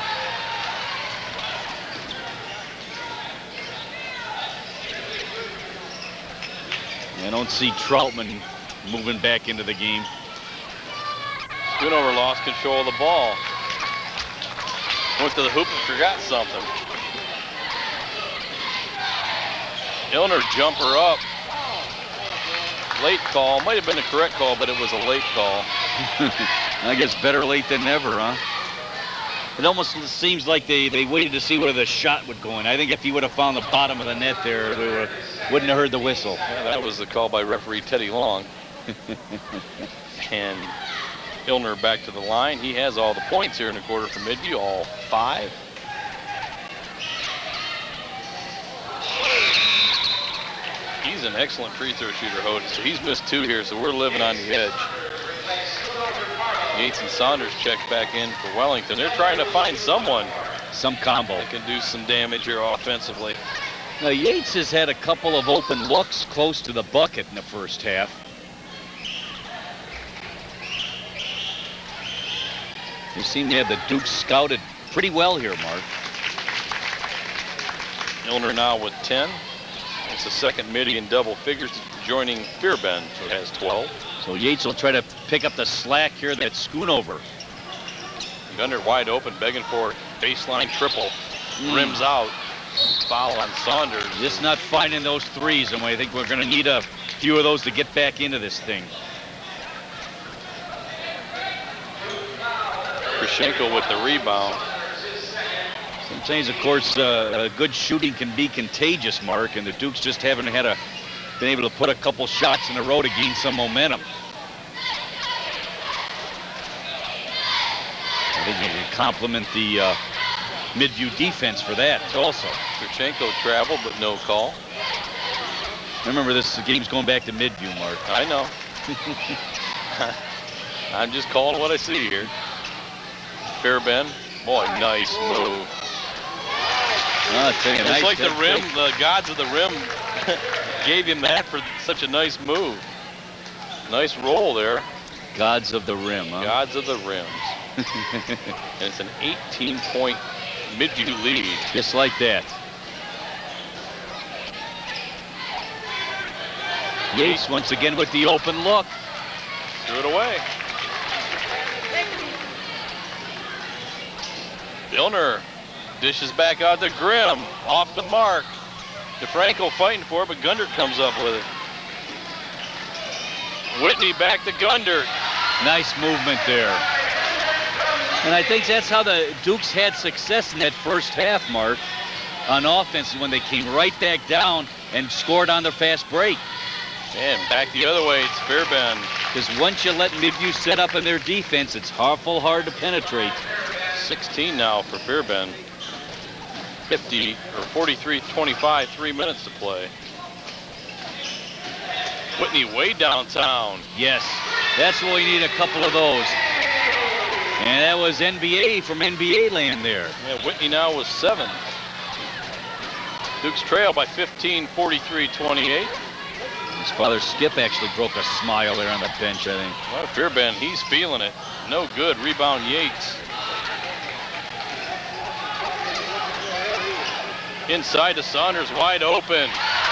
I don't see Troutman moving back into the game. Schoonover lost control of the ball. Went to the hoop and forgot something. Illner jumper up. Late call. Might have been the correct call, but it was a late call. I guess better late than never, huh? It almost seems like they waited to see where the shot would go in. I think if he would have found the bottom of the net there, we wouldn't have heard the whistle. Yeah, that was the call by referee Teddy Long. And Illner back to the line. He has all the points here in the quarter for Midview, all 5. He's an excellent free throw shooter, Hody. So he's missed 2 here, so we're living on the edge. Yates and Saunders check back in for Wellington. They're trying to find someone. Some combo. That can do some damage here offensively. Now, Yates has had a couple of open looks close to the bucket in the first half. They seem to have the Dukes scouted pretty well here, Mark. Illner now with 10. It's the second Middy in double figures, joining Fearbend, who has 12. So Yates will try to pick up the slack here that Schoonover. Gundert wide open, begging for baseline triple. Rims out. Foul on Saunders. Just not finding those threes, and I think we're going to need a few of those to get back into this thing. Krashenko with the rebound. Sometimes, of course, good shooting can be contagious, Mark, and the Dukes just haven't been able to put a couple shots in a row to gain some momentum. I think you can compliment the Midview defense for that also. Krashenko traveled, but no call. Remember, this game's going back to Midview, Mark. I know. I'm just calling what I see here. Fearbend. Boy, nice move. It's like the rim, the gods of the rim gave him that for such a nice move. Nice roll there. Gods of the rim, huh? Gods of the rims. And it's an 18-point Midview lead. Just like that. Yates once again with the open look. Threw it away. Illner dishes back out to Grimm. Off the mark. DeFranco fighting for it, but Gundert comes up with it. Whitney back to Gundert. Nice movement there. And I think that's how the Dukes had success in that first half, Mark, on offense, when they came right back down and scored on their fast break. And back the other way, it's Fearbend. Because once you let Midview set up in their defense, it's awful hard to penetrate. 16 now for Fearbend. 43-25, 3 minutes to play. Whitney way downtown. Yes, that's what we need, a couple of those. And that was NBA from NBA land there. Yeah, Whitney now with 7. Dukes trail by 15, 43-28. His father Skip actually broke a smile there on the bench, I think. Well, Fearbend, he's feeling it. No good. Rebound Yates. Inside to Saunders, wide open.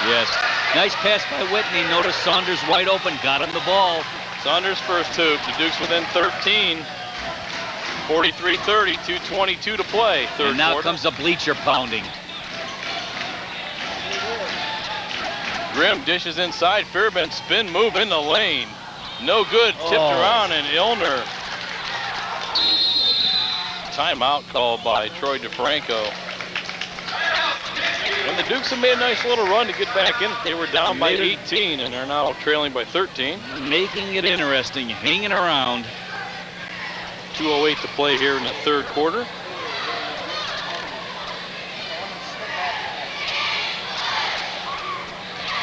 Yes. Nice pass by Whitney. Notice Saunders wide open. Got him the ball. Saunders first hoop. The Dukes within 13. 43-30, 2:22 to play. Third and now quarter. Comes the bleacher pounding. Grimm dishes inside. Fearbend spin move in the lane. No good. Tipped around, and Illner. Timeout called by Troy DeFranco. And the Dukes have made a nice little run to get back in. They were down by 18 and are now trailing by 13. Making it interesting, hanging around. 2:08 to play here in the third quarter.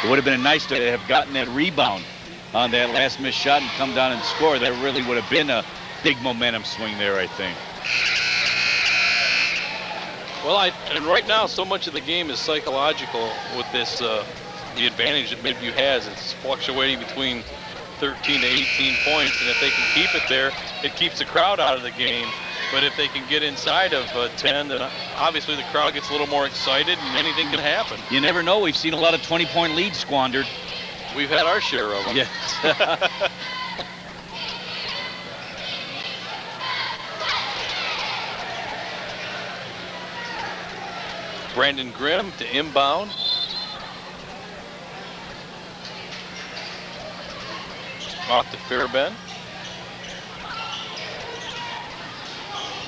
It would have been nice to have gotten that rebound on that last missed shot and come down and score. That really would have been a big momentum swing there, I think. Well, and right now, so much of the game is psychological with this, the advantage that Midview has. It's fluctuating between 13 to 18 points, and if they can keep it there, it keeps the crowd out of the game. But if they can get inside of 10, then obviously the crowd gets a little more excited, and anything can happen. You never know. We've seen a lot of 20-point leads squandered. We've had our share of them. Yes. Brandon Grimm to inbound. Off to Fairbairn.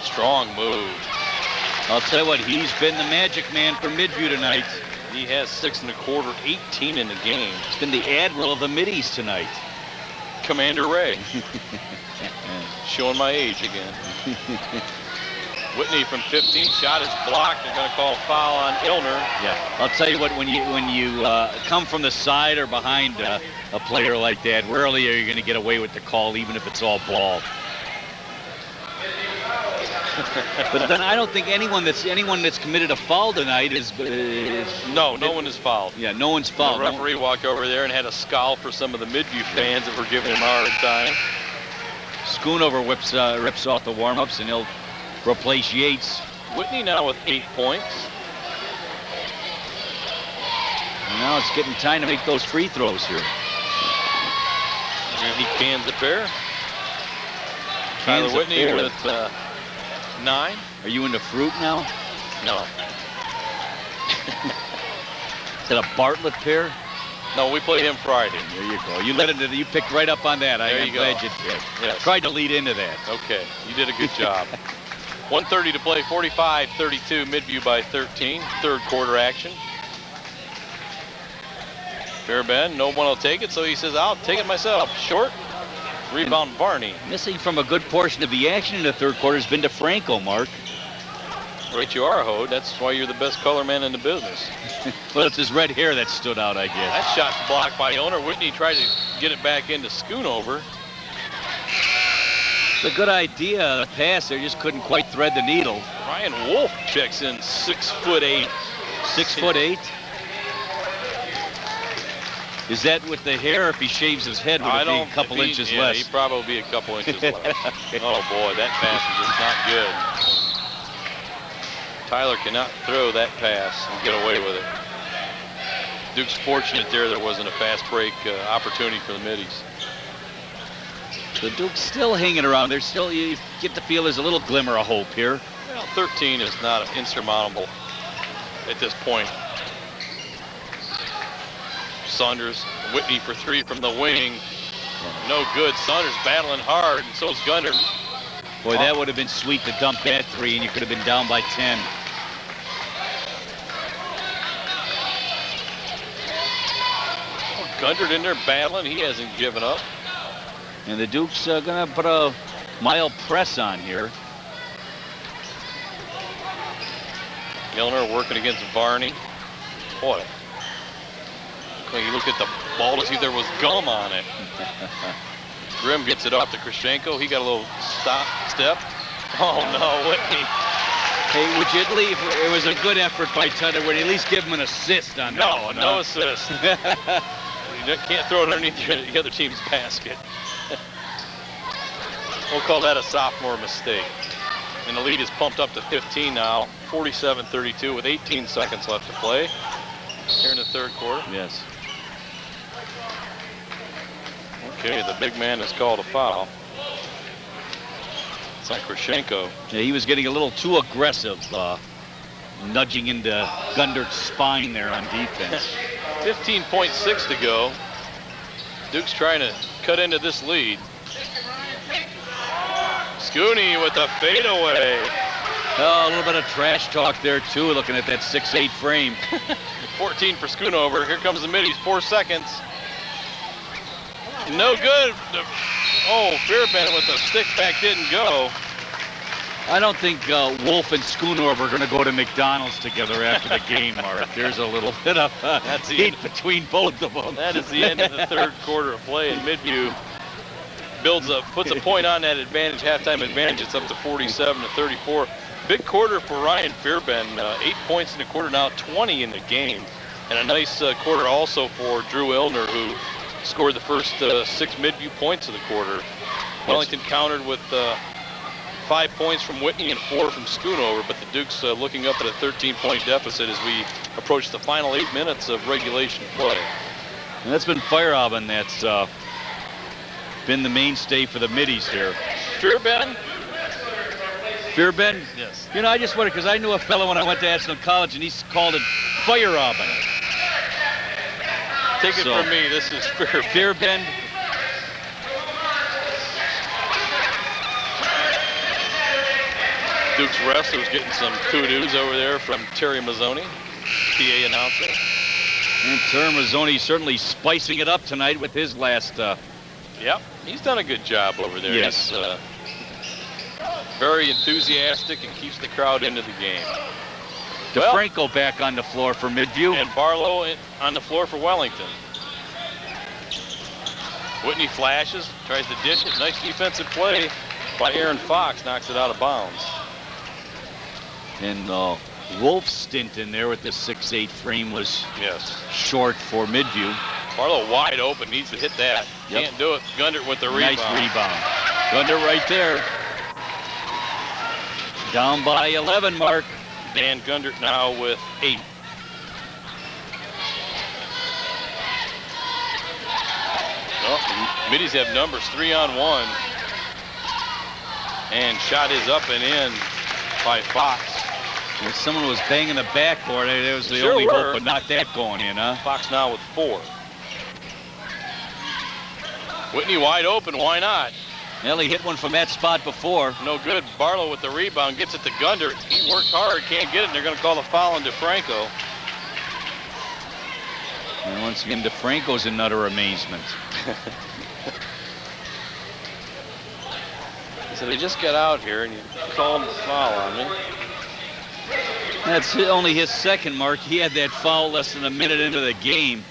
Strong move. I'll tell you what, he's been the magic man for Midview tonight. He has 6 1/4, 18 in the game. He's been the admiral of the Middies tonight. Commander Ray. Showing my age again. Whitney from 15, shot is blocked. They're going to call a foul on Illner. Yeah, I'll tell you what, when you come from the side or behind a player like that, rarely are you going to get away with the call, even if it's all ball. But then I don't think anyone that's committed a foul tonight is no one is fouled. Yeah, no one's fouled. The referee walked over there and had a scowl for some of the Midview fans that were giving him a hard time. Schoonover rips off the warm-ups, and he'll replace Yates. Whitney now with 8 points. And now it's getting time to make those free throws here. And he cans a pair. Cans Tyler Whitney with 9. Are you into fruit now? No. Is that a Bartlett pear? No, we played him Friday. There you go. You picked right up on that. I'm glad you did. Yes. Tried to lead into that. Okay, you did a good job. 1:30 to play, 45-32, Midview by 13. Third quarter action. Fairbairn, no one will take it, so he says, I'll take it myself. Short. Rebound Varney. Missing from a good portion of the action in the third quarter has been DeFranco, Mark. Right you are, Hode. That's why you're the best color man in the business. Well, it's his red hair that stood out, I guess. That shot's blocked by Illner. Whitney tried to get it back into Schoonover. It's a good idea, the pass there, just couldn't quite thread the needle. Ryan Wolf checks in, 6'8". 6'8". Is that with the hair? If he shaves his head, would it be a couple inches less? He'd probably be a couple inches less. Oh boy, that pass is just not good. Tyler cannot throw that pass and get away with it. Duke's fortunate there wasn't a fast break opportunity for the Middies. The Duke's still hanging around. There's still, you get the feel there's a little glimmer of hope here. Well, 13 is not insurmountable at this point. Saunders, Whitney for 3 from the wing. No good. Saunders battling hard, and so's Gunter. Boy, that would have been sweet to dump that 3, and you could have been down by 10. Well, Gunter in there battling. He hasn't given up. And the Duke's going to put a mild press on here. Illner working against Varney. Boy. When you look at the ball to see there was gum on it. Grimm gets it off to Krashenko. He got a little step. Oh no, Whitney. Hey, would you at least, it was a good effort by Tutter. Would you at least give him an assist on that? No assist. You can't throw it underneath the other team's basket. We'll call that a sophomore mistake. And the lead is pumped up to 15 now, 47-32 with 18 seconds left to play here in the third quarter. Yes. Okay, the big man has called a foul. It's on Krashenko. Yeah, he was getting a little too aggressive, nudging into Gundert's spine there on defense. 15.6 to go. Duke's trying to cut into this lead. Scooney with a fadeaway. Oh, a little bit of trash talk there, too, looking at that 6'8" frame. 14 for Schoonover. Here comes the Middies, 4 seconds. No good. Oh, Fairbairn with the stick back didn't go. I don't think Wolf and Schoonover are going to go to McDonald's together after the game, Mark. There's a little bit of heat between both of them. That is the end of the third quarter of play, and Midview puts a point on that advantage, halftime advantage. It's up to 47-34. Big quarter for Ryan Fairbairn. 8 points in the quarter, now 20 in the game. And a nice quarter also for Drew Illner, who scored the first 6 Midview points of the quarter. Wellington countered with 5 points from Whitney and 4 from Schoonover, but the Dukes looking up at a 13-point deficit as we approach the final 8 minutes of regulation play. And that's been Feyerabend that's been the mainstay for the Middies here. Fairbairn? Fairbairn? Yes. You know, I just wondered, because I knew a fellow when I went to Ashland College, and he called it Feyerabend. Take it from me, this is Fairbairn. Fairbairn. Dukes wrestlers getting some kudos over there from Terry Mazzoni, PA announcer. And Terry Mazzoni certainly spicing it up tonight with his last. Yep, he's done a good job over there. Yes. He's very enthusiastic and keeps the crowd into the game. DeFranco back on the floor for Midview. And Barlow on the floor for Wellington. Whitney flashes, tries to dish it. Nice defensive play by Aaron Fox, knocks it out of bounds. And Wolf's stint in there with the 6'8" frame was short for Midview. Barlow wide open, needs to hit that. Yep. Can't do it. Gundert with the rebound. Nice rebound. Gundert right there. Down by 11, Mark. Dan Gundert now with 8. Well, Middies have numbers 3-on-1. And shot is up and in by Fox. If someone was banging the backboard, that was the Sure only were. hope, but not that going in, huh? Fox now with 4. Whitney wide open, why not? Well, he hit one from that spot before. No good. Barlow with the rebound, gets it to Gundert. He worked hard, can't get it, and they're going to call the foul on DeFranco. And once again, DeFranco's in utter amazement. So they just got out here, and you called the foul on me. That's only his second, Mark. He had that foul less than a minute into the game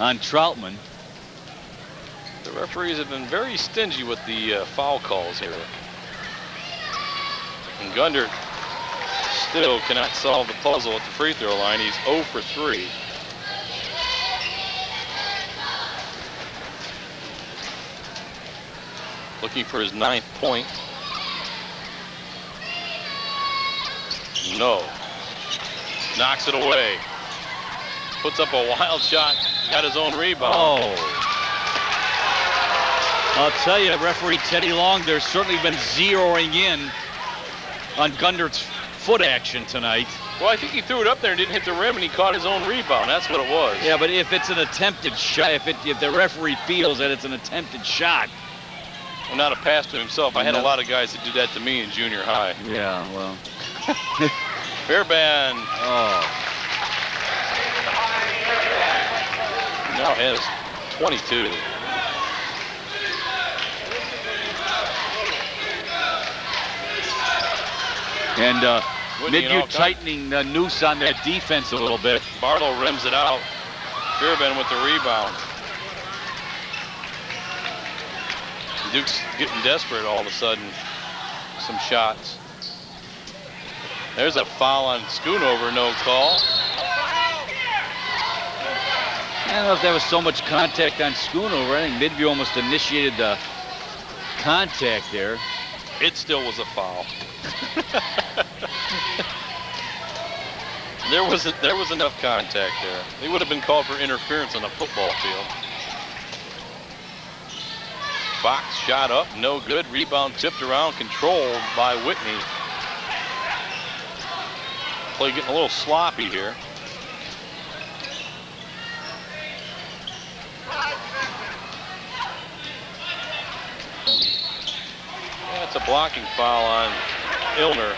on Troutman. The referees have been very stingy with the foul calls here. And Gundert still cannot solve the puzzle at the free throw line. He's 0 for 3. Looking for his 9th point. No. Knocks it away. Puts up a wild shot. Got his own rebound. Oh. I'll tell you, referee Teddy Long, there's certainly been zeroing in on Gundert's foot action tonight. Well, I think he threw it up there and didn't hit the rim, and he caught his own rebound. That's what it was. Yeah, but if it's an attempted shot, if the referee feels that it's an attempted shot. Well, not a pass to himself. I had a lot of guys that did that to me in junior high. Yeah, well. Fairbairn. Oh. Now has 22. And Whitney and Midview tightening the noose on that defense a little bit. Barlow rims it out. Fairbairn with the rebound. Duke's getting desperate all of a sudden. Some shots. There's a foul on Schoonover, no call. I don't know if that was so much contact on Schoonover. I think Midview almost initiated the contact there. It still was a foul. There was enough contact there. They would have been called for interference on a football field. Fox shot up, no good. Rebound tipped around, controlled by Whitney. Play getting a little sloppy here. That's a blocking foul on Illner.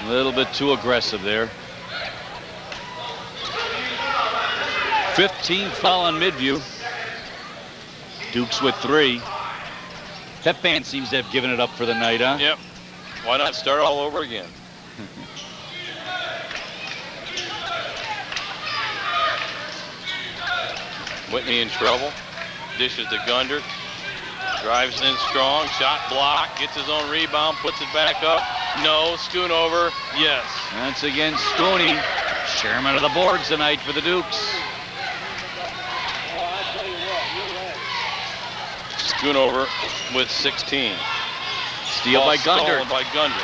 A little bit too aggressive there. 15th foul on Midview. Dukes with 3. Pep band seems to have given it up for the night, huh? Yep. Why not start all over again? Whitney in trouble. Dishes to Gundert. Drives in strong. Shot blocked. Gets his own rebound. Puts it back up. No. Schoonover. Yes. Once again, Stoney, chairman of the boards tonight for the Dukes. Schoonover with 16. Steal by Gundert. By Gundert.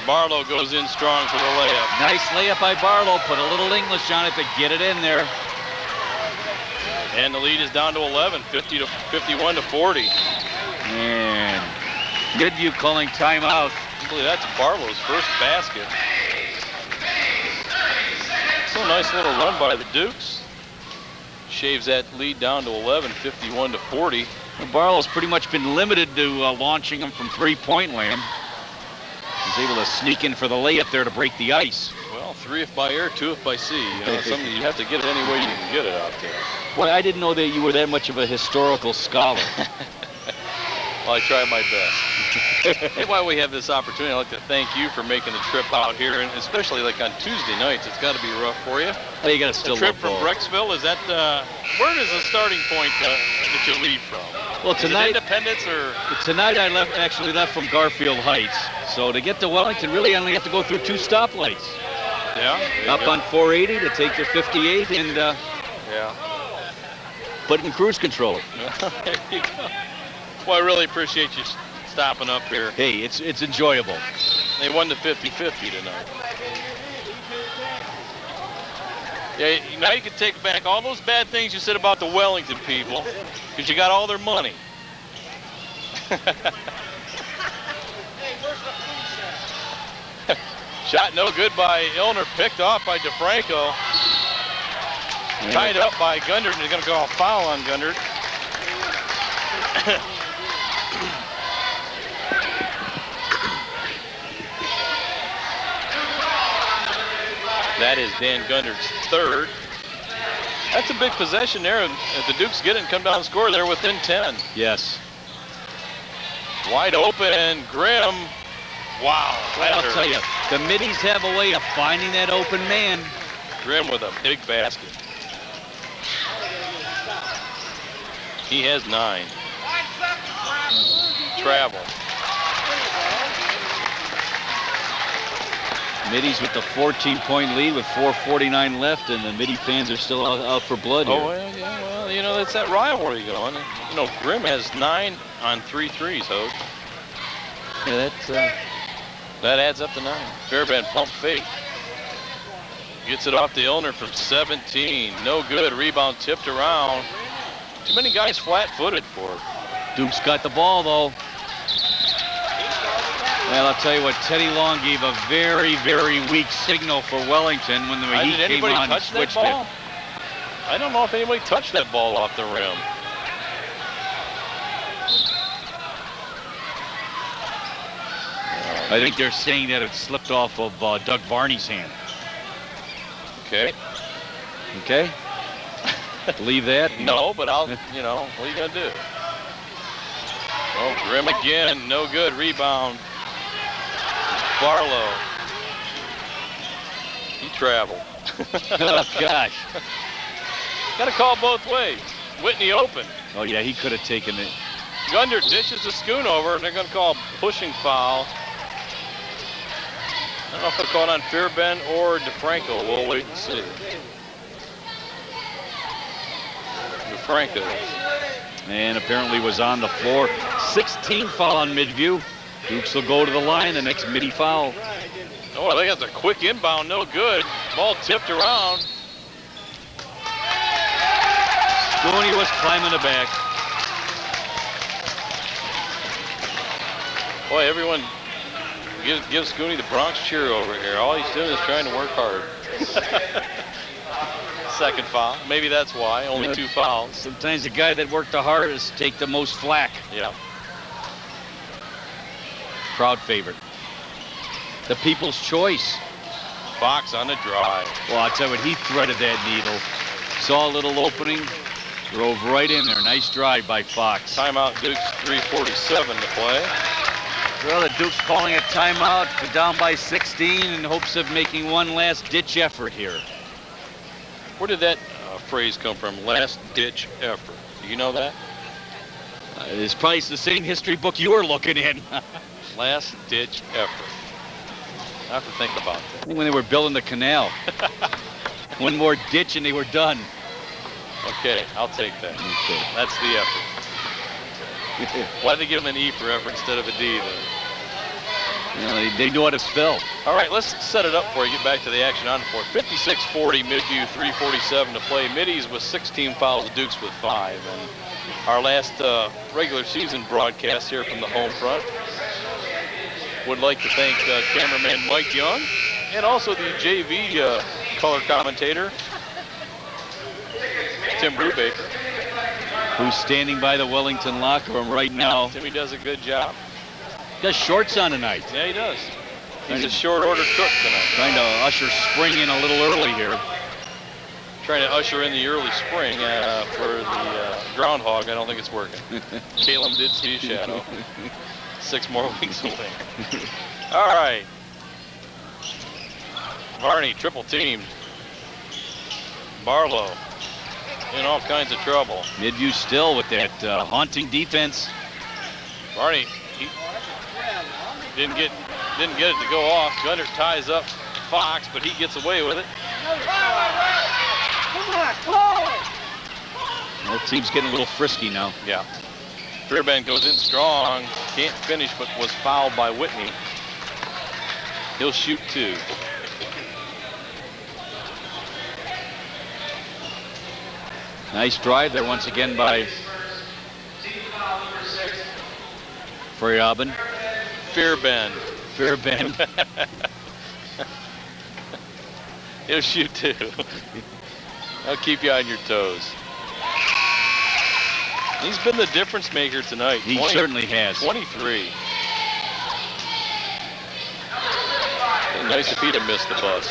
Barlow goes in strong for the layup. Nice layup by Barlow. Put a little English on it to get it in there. And the lead is down to 11, 51 to 40. And Midview calling timeout. I believe that's Barlow's first basket. So nice little run by the Dukes. Shaves that lead down to 11, 51 to 40. Barlow's pretty much been limited to launching them from three-point land. He's able to sneak in for the layup there to break the ice. Well, 3 if by air, 2 if by sea. You know, something you have to get it any way you can get it out there. Well, I didn't know that you were that much of a historical scholar. Well, I try my best. Hey, while we have this opportunity, I'd like to thank you for making the trip out here, and especially like on Tuesday nights. It's got to be rough for you. Oh, you got to still the trip from Brecksville, is that where is the starting point that you leave from? Well, tonight, Independence or tonight I actually left from Garfield Heights. So to get to Wellington, really I only have to go through 2 stoplights. Yeah. Up on 480 to take the 58 and yeah. Put it in cruise control. There you go. Well, I really appreciate you stopping up here. Hey, it's enjoyable. They won the 50-50 tonight. Yeah, now you can take back all those bad things you said about the Wellington people, because you got all their money. Shot no good by Illner, picked off by DeFranco. Tied up by Gundert, and they're going to call a foul on Gundert. That is Dan Gundert's third. That's a big possession there. If the Dukes get it and come down and score, they're within 10. Yes. Wide open, and Grimm. Wow. Well, I'll tell you, the Middies have a way of finding that open man. Grimm with a big basket. He has 9. Travel. Middies with the 14-point lead with 4:49 left, and the Middy fans are still out for blood here. Oh, well, yeah, well, you know, that's that rivalry going. You know, Grimm has 9 on 3 threes, Hogue. Yeah, that adds up to 9. Fairbairn pump fake. Gets it off to Illner from 17. No good. Rebound tipped around. Too many guys flat-footed for it. Dukes got the ball, though. Well, I'll tell you what, Teddy Long gave a very, very weak signal for Wellington when the Heat came on and switched it. I don't know if anybody touched that ball off the rim. I think they're saying that it slipped off of Doug Varney's hand. Okay. Okay? Believe that? No, but I'll, you know, what are you going to do? Oh, Grimm again, no good. Rebound. Barlow. He traveled. Oh, gosh. Got to call both ways. Whitney open. Oh, yeah, he could have taken it. Gundert dishes the Schoonover, and they're going to call a pushing foul. I don't know if they'll call it on Fairbairn or DeFranco. We'll wait and see. DeFranco. And apparently was on the floor. 16 foul on Midview. Dukes will go to the line, the next Middy foul. Oh, I think that's a quick inbound, no good. Ball tipped around. Stoney was climbing the back. Boy, everyone gives Scooney the Bronx cheer over here. All he's doing is trying to work hard. Second foul. Maybe that's why. Only 2 fouls. Sometimes the guy that worked the hardest take the most flack. Yeah. Crowd favorite. The people's choice. Fox on the drive. Well, I'll tell you what, he threaded that needle. Saw a little opening, drove right in there. Nice drive by Fox. Timeout, Dukes, 3:47 to play. Well, the Dukes calling a timeout, down by 16 in hopes of making one last ditch effort here. Where did that phrase come from? Last ditch effort. Do you know that? It's probably the same history book you were looking in. Last-ditch effort. I have to think about I that. think when they were building the canal. One more ditch and they were done. Okay, I'll take that. Okay. That's the effort. Why'd they give them an E for effort instead of a D then? You know, they knew how to spell. All right, let's set it up before we get back to the action on the floor. 56-40, Midview, 3:47 to play. Middies with 16 fouls, Dukes with 5. And our last regular season broadcast here from the home front. Would like to thank cameraman Mike Young and also the JV color commentator, Tim Brubaker. Who's standing by the Wellington locker room right now. Timmy does a good job. Got shorts on tonight. Yeah, he does. He's a short order cook tonight. Trying to usher spring in a little early here. Trying to usher in the early spring for the groundhog. I don't think it's working. Caleb did see a shadow. 6 more weeks away. All right. Varney triple teamed. Barlow in all kinds of trouble. Midview still with that haunting defense. Varney, he didn't get it to go off. Gunter ties up Fox, but he gets away with it. Both teams getting a little frisky now. Yeah. Fairbairn goes in strong, can't finish, but was fouled by Whitney. He'll shoot 2. Nice drive there once again by Fairbairn. Fairbairn. He'll shoot 2. I'll keep you on your toes. He's been the difference maker tonight. He certainly has. 23. Nice if he'd have missed the bus.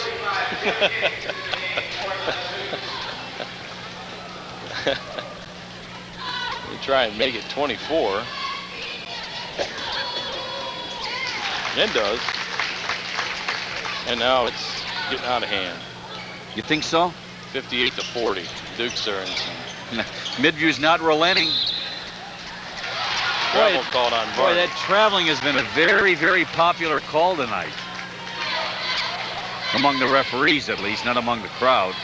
We try and make it 24. And does. And now it's getting out of hand. You think so? 58-40. Dukes are in some. Midview's not relenting. Travel called on Boy, Varney. that traveling has been a very, very popular call tonight. Among the referees, at least, not among the crowd.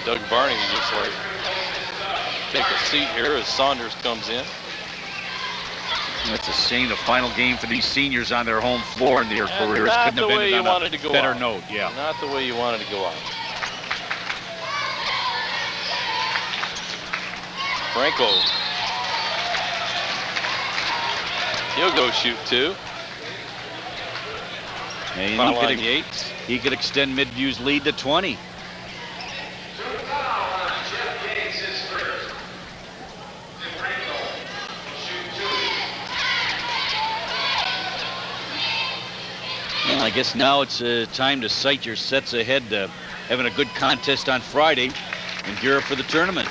Doug Varney just like take a seat here as Saunders comes in. It's a shame the final game for these seniors on their home floor in their careers not couldn't the have way been you on wanted to go a better out. note. Yeah. Not the way you wanted to go out. Franco. He'll go shoot 2. And Foul he on could, Yates. he could extend Midview's lead to 20. Well, I guess now it's time to sight your sets ahead to having a good contest on Friday and gear up for the tournament.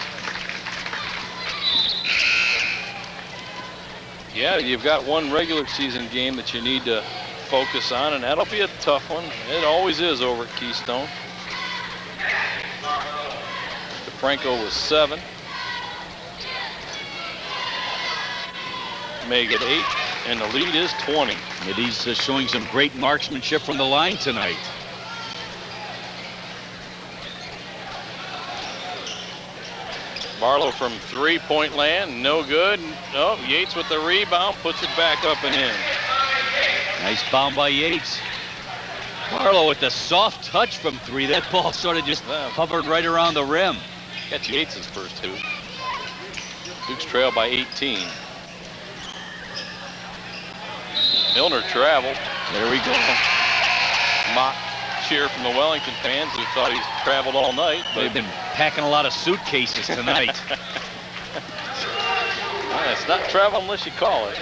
Yeah, you've got one regular season game that you need to focus on, and that'll be a tough one. It always is over at Keystone. DeFranco was 7. Make it 8, and the lead is 20. Middies showing some great marksmanship from the line tonight. Barlow from 3-point land, no good. Oh, Yates with the rebound, puts it back up and in. Nice bound by Yates. Barlow with the soft touch from 3. That ball sort of just hovered right around the rim. Catch Yates' first 2. Dukes trail by 18. Milner traveled. There we go. Mock cheer from the Wellington fans who thought he's traveled all night. But They've been packing a lot of suitcases tonight. well, it's not travel unless you call it.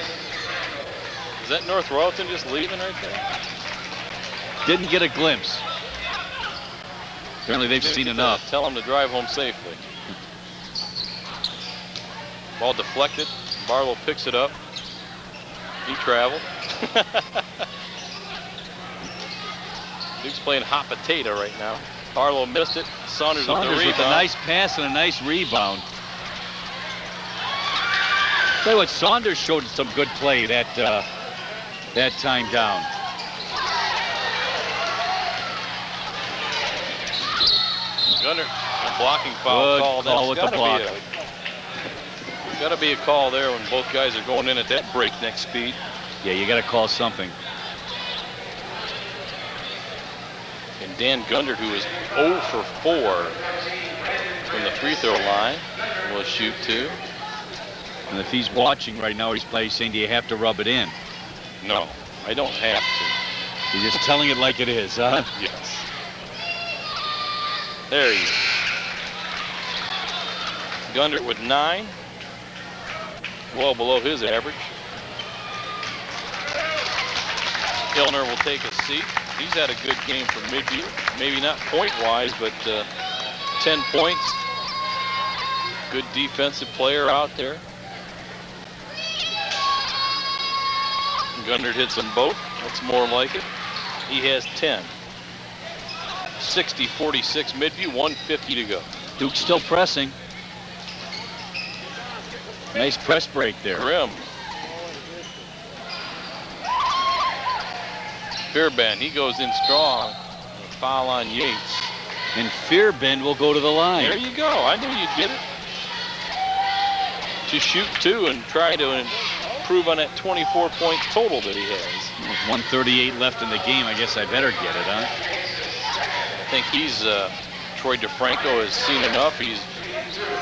Is that North Royalton just leaving right there? Didn't get a glimpse. Apparently they've seen enough. Tell him to drive home safely. Ball deflected. Barlow picks it up. He traveled. Duke's playing hot potato right now. Barlow missed it. Saunders with the with rebound. a nice pass and a nice rebound. Tell you what, Saunders showed some good play that time down. Gunner, a blocking foul Good call. call with the block. Got to be a call there when both guys are going in at that breakneck speed. Yeah, you got to call something. And Dan Gundert, who is 0 for 4 from the free throw line, will shoot 2. And if he's watching right now, he's probably saying, do you have to rub it in? No, I don't have to. You're just telling it like it is, huh? Yes. There he is. Gundert with 9. Well below his average. Illner will take a seat. He's had a good game for Midview. Maybe not point-wise, but 10 points. Good defensive player out there. Gundert hits them both. That's more like it. He has 10. 60-46 Midview, 1:50 to go. Duke's still pressing. Nice press break there. Grimm. Fairbairn, he goes in strong. A foul on Yates. And Fairbairn will go to the line. There you go. I knew you'd get it. Just shoot 2 and try to improve on that 24-point total that he has. With 1:38 left in the game, I guess I better get it, huh? I think he's, Troy DeFranco has seen enough. He's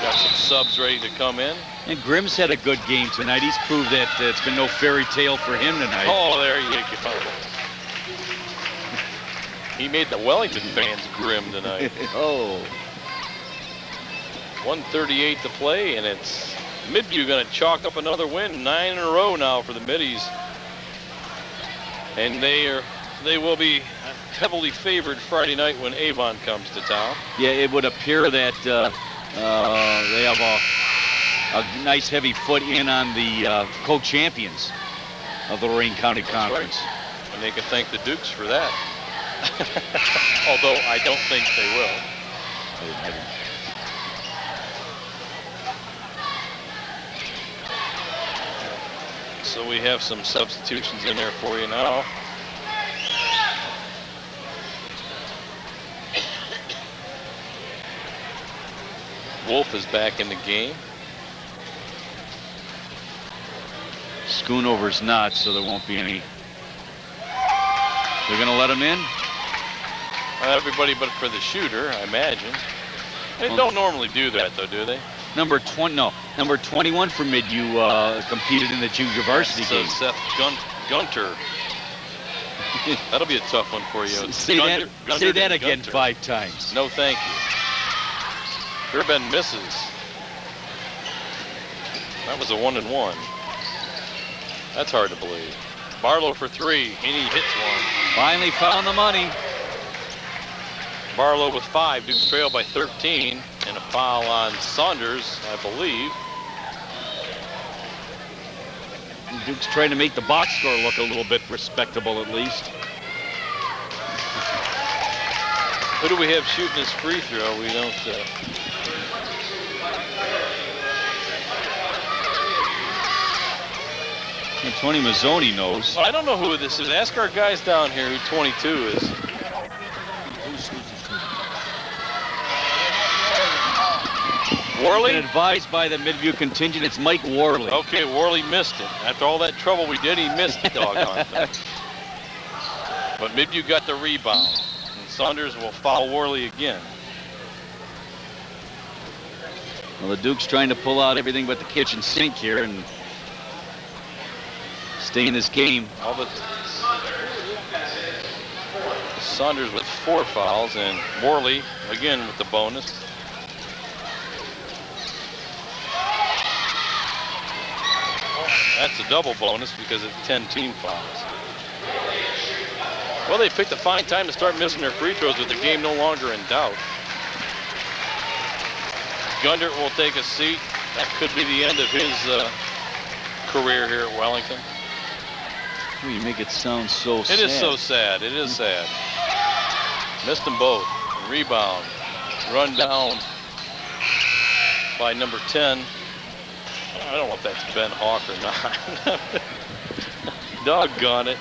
got some subs ready to come in. And Grimm's had a good game tonight. He's proved that it's been no fairy tale for him tonight. Oh, there you go. He made the Wellington fans grim tonight. Oh. 1:38 to play, and it's Midview going to chalk up another win. 9 in a row now for the Middies. And they will be heavily favored Friday night when Avon comes to town. Yeah, it would appear that they have a nice heavy foot in on the co-champions of the Lorain County Conference. Right. And they can thank the Dukes for that. Although I don't think they will. So we have some substitutions in there for you now. Wolf is back in the game. Schoonover's not, so there won't be any. They're going to let him in? Everybody but for the shooter, I imagine. They don't normally do that, though, do they? Number 21 for Midview competed in the junior varsity game. Seth Gunter. That'll be a tough one for you. Say that again Gunter. 5 times. No, thank you. Fairbairn misses. That was a 1-and-1. That's hard to believe. Barlow for 3, and he hits one. Finally found the money. Barlow with 5. Dukes trail by 13, and a foul on Saunders, I believe. Duke's trying to make the box score look a little bit respectable at least. Who do we have shooting his free throw? We don't. And Tony Mazzoni knows. Well, I don't know who this is. Ask our guys down here who 22 is. Worley? Been advised by the Midview contingent, it's Mike Worley. Okay, Worley missed it. After all that trouble we did, he missed the doggone thing. But Midview got the rebound. And Saunders will foul Worley again. Well, the Duke's trying to pull out everything but the kitchen sink here and stay in this game. All but Saunders with 4 fouls, and Worley again with the bonus. That's a double bonus because it's 10 team fouls. Well, they picked a fine time to start missing their free throws with the game no longer in doubt. Gundert will take a seat. That could be the end of his career here at Wellington. Oh, you make it sound so sad. It is so sad. It is sad. Missed them both. Rebound. Run down by number 10. I don't know if that's Ben Hawk or not. Doggone it.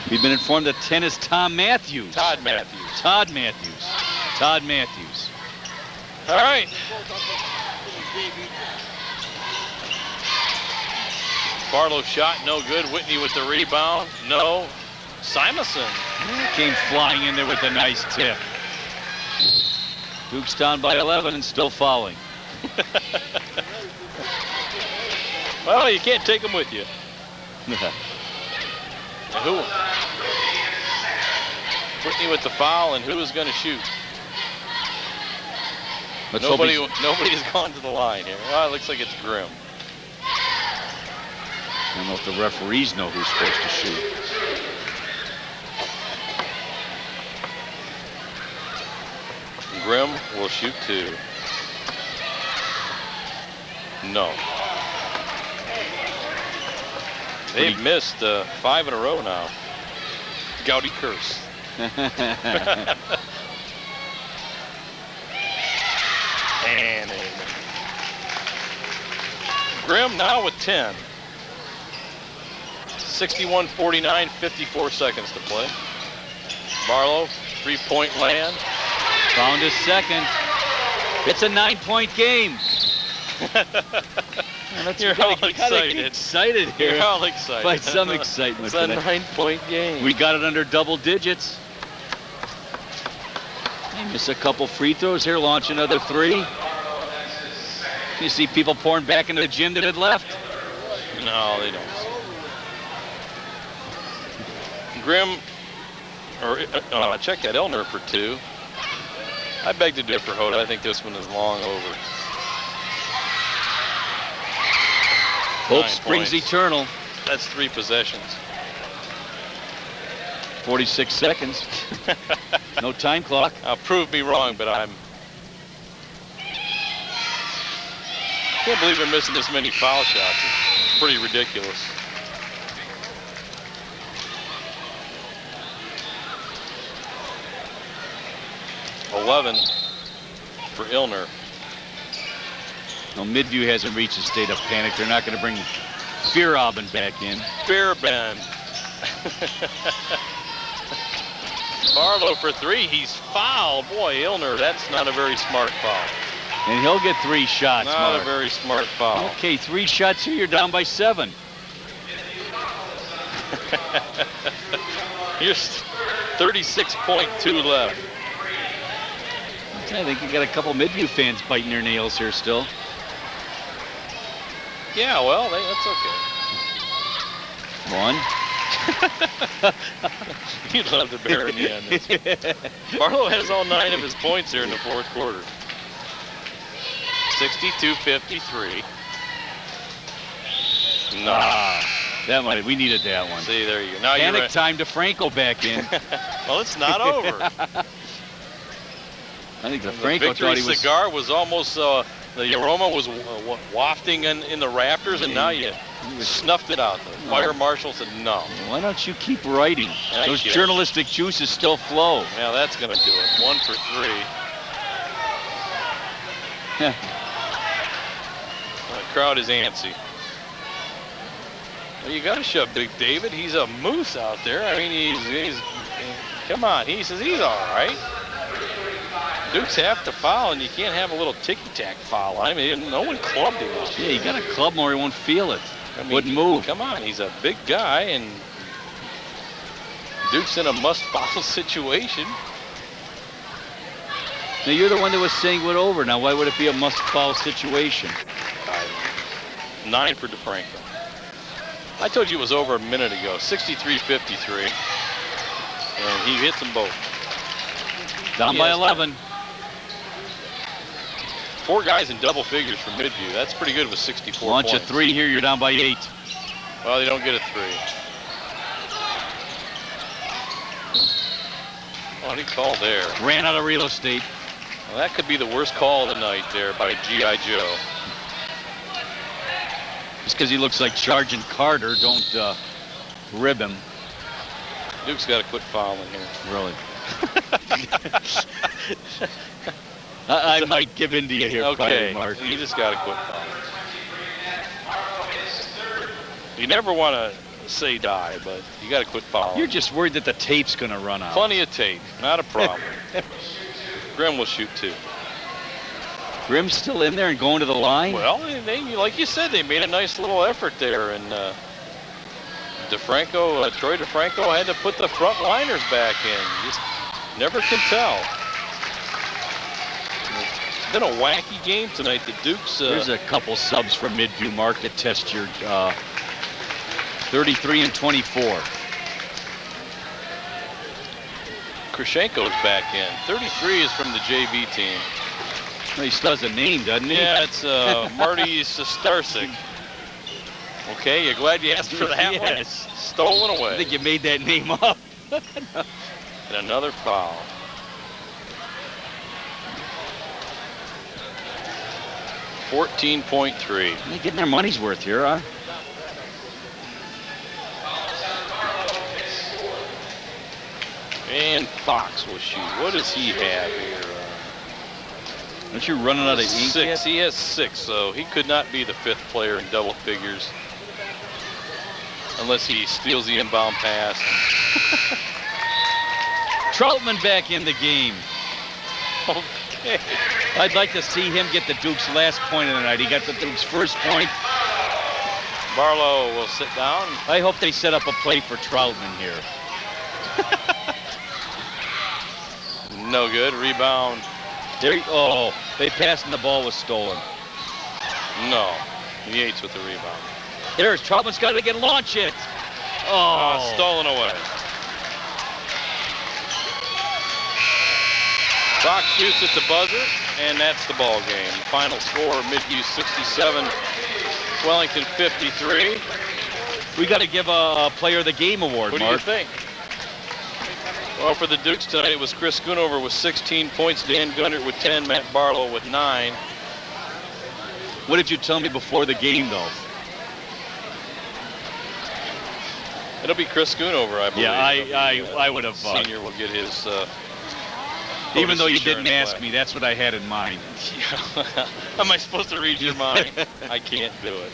We've been informed that 10 is Tom Matthews. Todd Matthews. Todd Matthews. Todd Matthews. All right. Barlow shot, no good. Whitney with the rebound, no. Simonson came flying in there with a nice tip. Dukes down by 11 and still fouling. Well, you can't take them with you. Who? Whitney with the foul, and who is going to shoot? Nobody's gone to the line here. Well, it looks like it's Grimm. I don't know if the referees know who's supposed to shoot. Grimm will shoot 2. No. They've missed 5 in a row now. Gouty curse. And Grimm now with 10. 61-49, 54 seconds to play. Barlow, 3-point land. Found his second. It's a 9-point game. You're all excited. Excited here. You're all excited. By some excitement. It's a 9-point game. We got it under double digits. They miss a couple free throws here, launch another 3. You see people pouring back into the gym that had left? No, they don't. Grimm, or check that Elner for 2. I beg to differ, Hoda. I think this one is long over. Hope springs eternal. That's 3 possessions. 46 seconds. No time clock. Prove me wrong, but I can't believe they're missing this many foul shots. It's pretty ridiculous. $11 for Illner. No, Midview hasn't reached a state of panic. They're not going to bring Fearabin back in. Fearabin. Barlow for 3. He's fouled. Boy, Illner, that's not a very smart foul. And he'll get 3 shots. Not a very smart foul. Okay, 3 shots here. You're down by 7. Here's 36.2 left. I think you got a couple Midview fans biting their nails here still. Yeah, well, that's okay. 1. You'd love to bury me on this. Barlow has all 9 of his points here in the 4th quarter. 62-53. Nah. That we needed that one. See, there you go. Now Panic time to Franco back in. Well, it's not over. I think the Franco victory thought he was... cigar was almost, the aroma was wafting in the rafters, and now you snuffed it out. The fire marshal said no. Why don't you keep writing? Those journalistic juices still flow. Yeah, that's going to do it. 1 for 3. The crowd is antsy. Well, you got to shove Big David. He's a moose out there. I mean, he's come on. He says he's all right. Dukes have to foul, and you can't have a little ticky-tack foul. I mean, no one clubbed him. Yeah, you got to club him or he won't feel it. I mean, wouldn't move. Come on, he's a big guy, and Dukes in a must-foul situation. Now, you're the one that was saying it over. Now, why would it be a must-foul situation? 9 for DeFranco. I told you it was over a minute ago. 63-53. And he hits them both. Down by 11. 4 guys in double figures for Midview. That's pretty good with 64 Launch points. a 3 here, you're down by 8. Well, they don't get a 3. What did he call there? Ran out of real estate. Well, that could be the worst call of the night there by G.I. Joe. Just because he looks like Sergeant Carter, don't rib him. Duke's got to quit fouling here. Really. I might give in to you here, Okay, Mark. you just got to quit fouling. You never want to say die, but you got to quit fouling. You're just worried that the tape's going to run out. Plenty of tape, not a problem. Grim will shoot 2. Grimm's still in there and going to the line? Well, they, like you said, they made a nice little effort there, and Troy DeFranco had to put the front liners back in. You just never can tell. It's been a wacky game tonight. The Dukes. There's a couple subs from Midview, Mark, that test your 33 and 24. Krashenko's back in. 33 is from the JV team. Well, he still has a name, doesn't he? Yeah, it's Marty Starsik. Okay, you're glad you asked for that one? Yes. Stolen away. I think you made that name up. And another foul. $14.3. They're getting their money's worth here, huh? And Fox will shoot. What does he have here? Aren't you running out of ink 6. yet? He has 6, so he could not be the 5th player in double figures. Unless he steals the inbound pass. Troutman back in the game. Okay. I'd like to see him get the Dukes' last point of the night. He got the Dukes' first point. Barlow will sit down. I hope they set up a play for Troutman here. No good. Rebound. Oh, they passed and the ball was stolen. No. Yates with the rebound. There's Troutman's got to get launch it. Oh, Stolen away. Fox shoots at the buzzer, and that's the ball game. Final score, Midview 67, Wellington 53. we got to give a Player of the Game award, What do Mark. you think? Well, for the Dukes tonight, it was Chris Schoonover with 16 points, Dan Gunnert with 10, Matt Barlow with 9. What did you tell me before the game, though? It'll be Chris Schoonover, I believe. Yeah, I would have. Senior will get his. Even though you insurance didn't ask back. me, that's what I had in mind. Am I supposed to read your mind? I can't do it.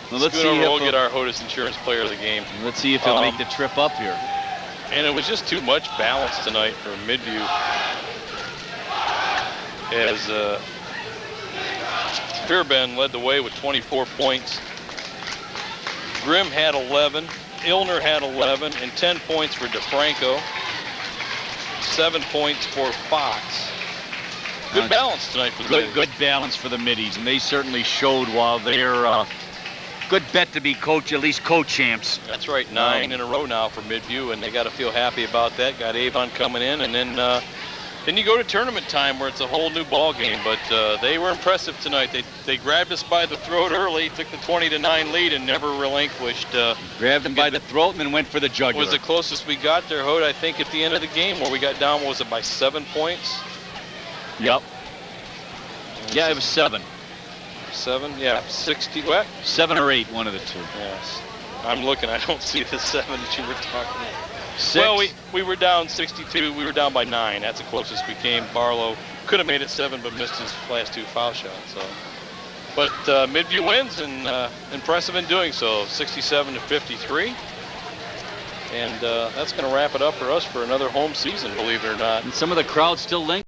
Well, let's see Schoonover if will get our HOTUS Insurance Player of the Game. Let's see if he'll make the trip up here. And it was just too much balance tonight for Midview. As Fairbairn led the way with 24 points. Grimm had 11, Illner had 11, and 10 points for DeFranco. 7 points for Fox. Good balance tonight for the Middies. Good balance for the Middies, and they certainly showed while they're good bet to be at least co-champs. That's right, 9 in a row now for Midview, and they got to feel happy about that. Got Avon coming in, and then you go to tournament time where it's a whole new ball game. But they were impressive tonight. They grabbed us by the throat early, took the 20-9 lead, and never relinquished. Grabbed them by the throat and then went for the jugular. Was the closest we got there, Hood, I think, at the end of the game, where we got down, was it by 7 points? Yep. Yeah, it was 7. 7? Yeah, 60. What? 7 or 8, one of the two. Yes. I'm looking. I don't see the 7 that you were talking about. 6. Well, we were down 62. We were down by 9. That's the closest we came. Barlow could have made it 7, but missed his last 2 foul shots. So, but Midview wins, and impressive in doing so, 67-53. And that's going to wrap it up for us for another home season, believe it or not. And some of the crowd still lingers.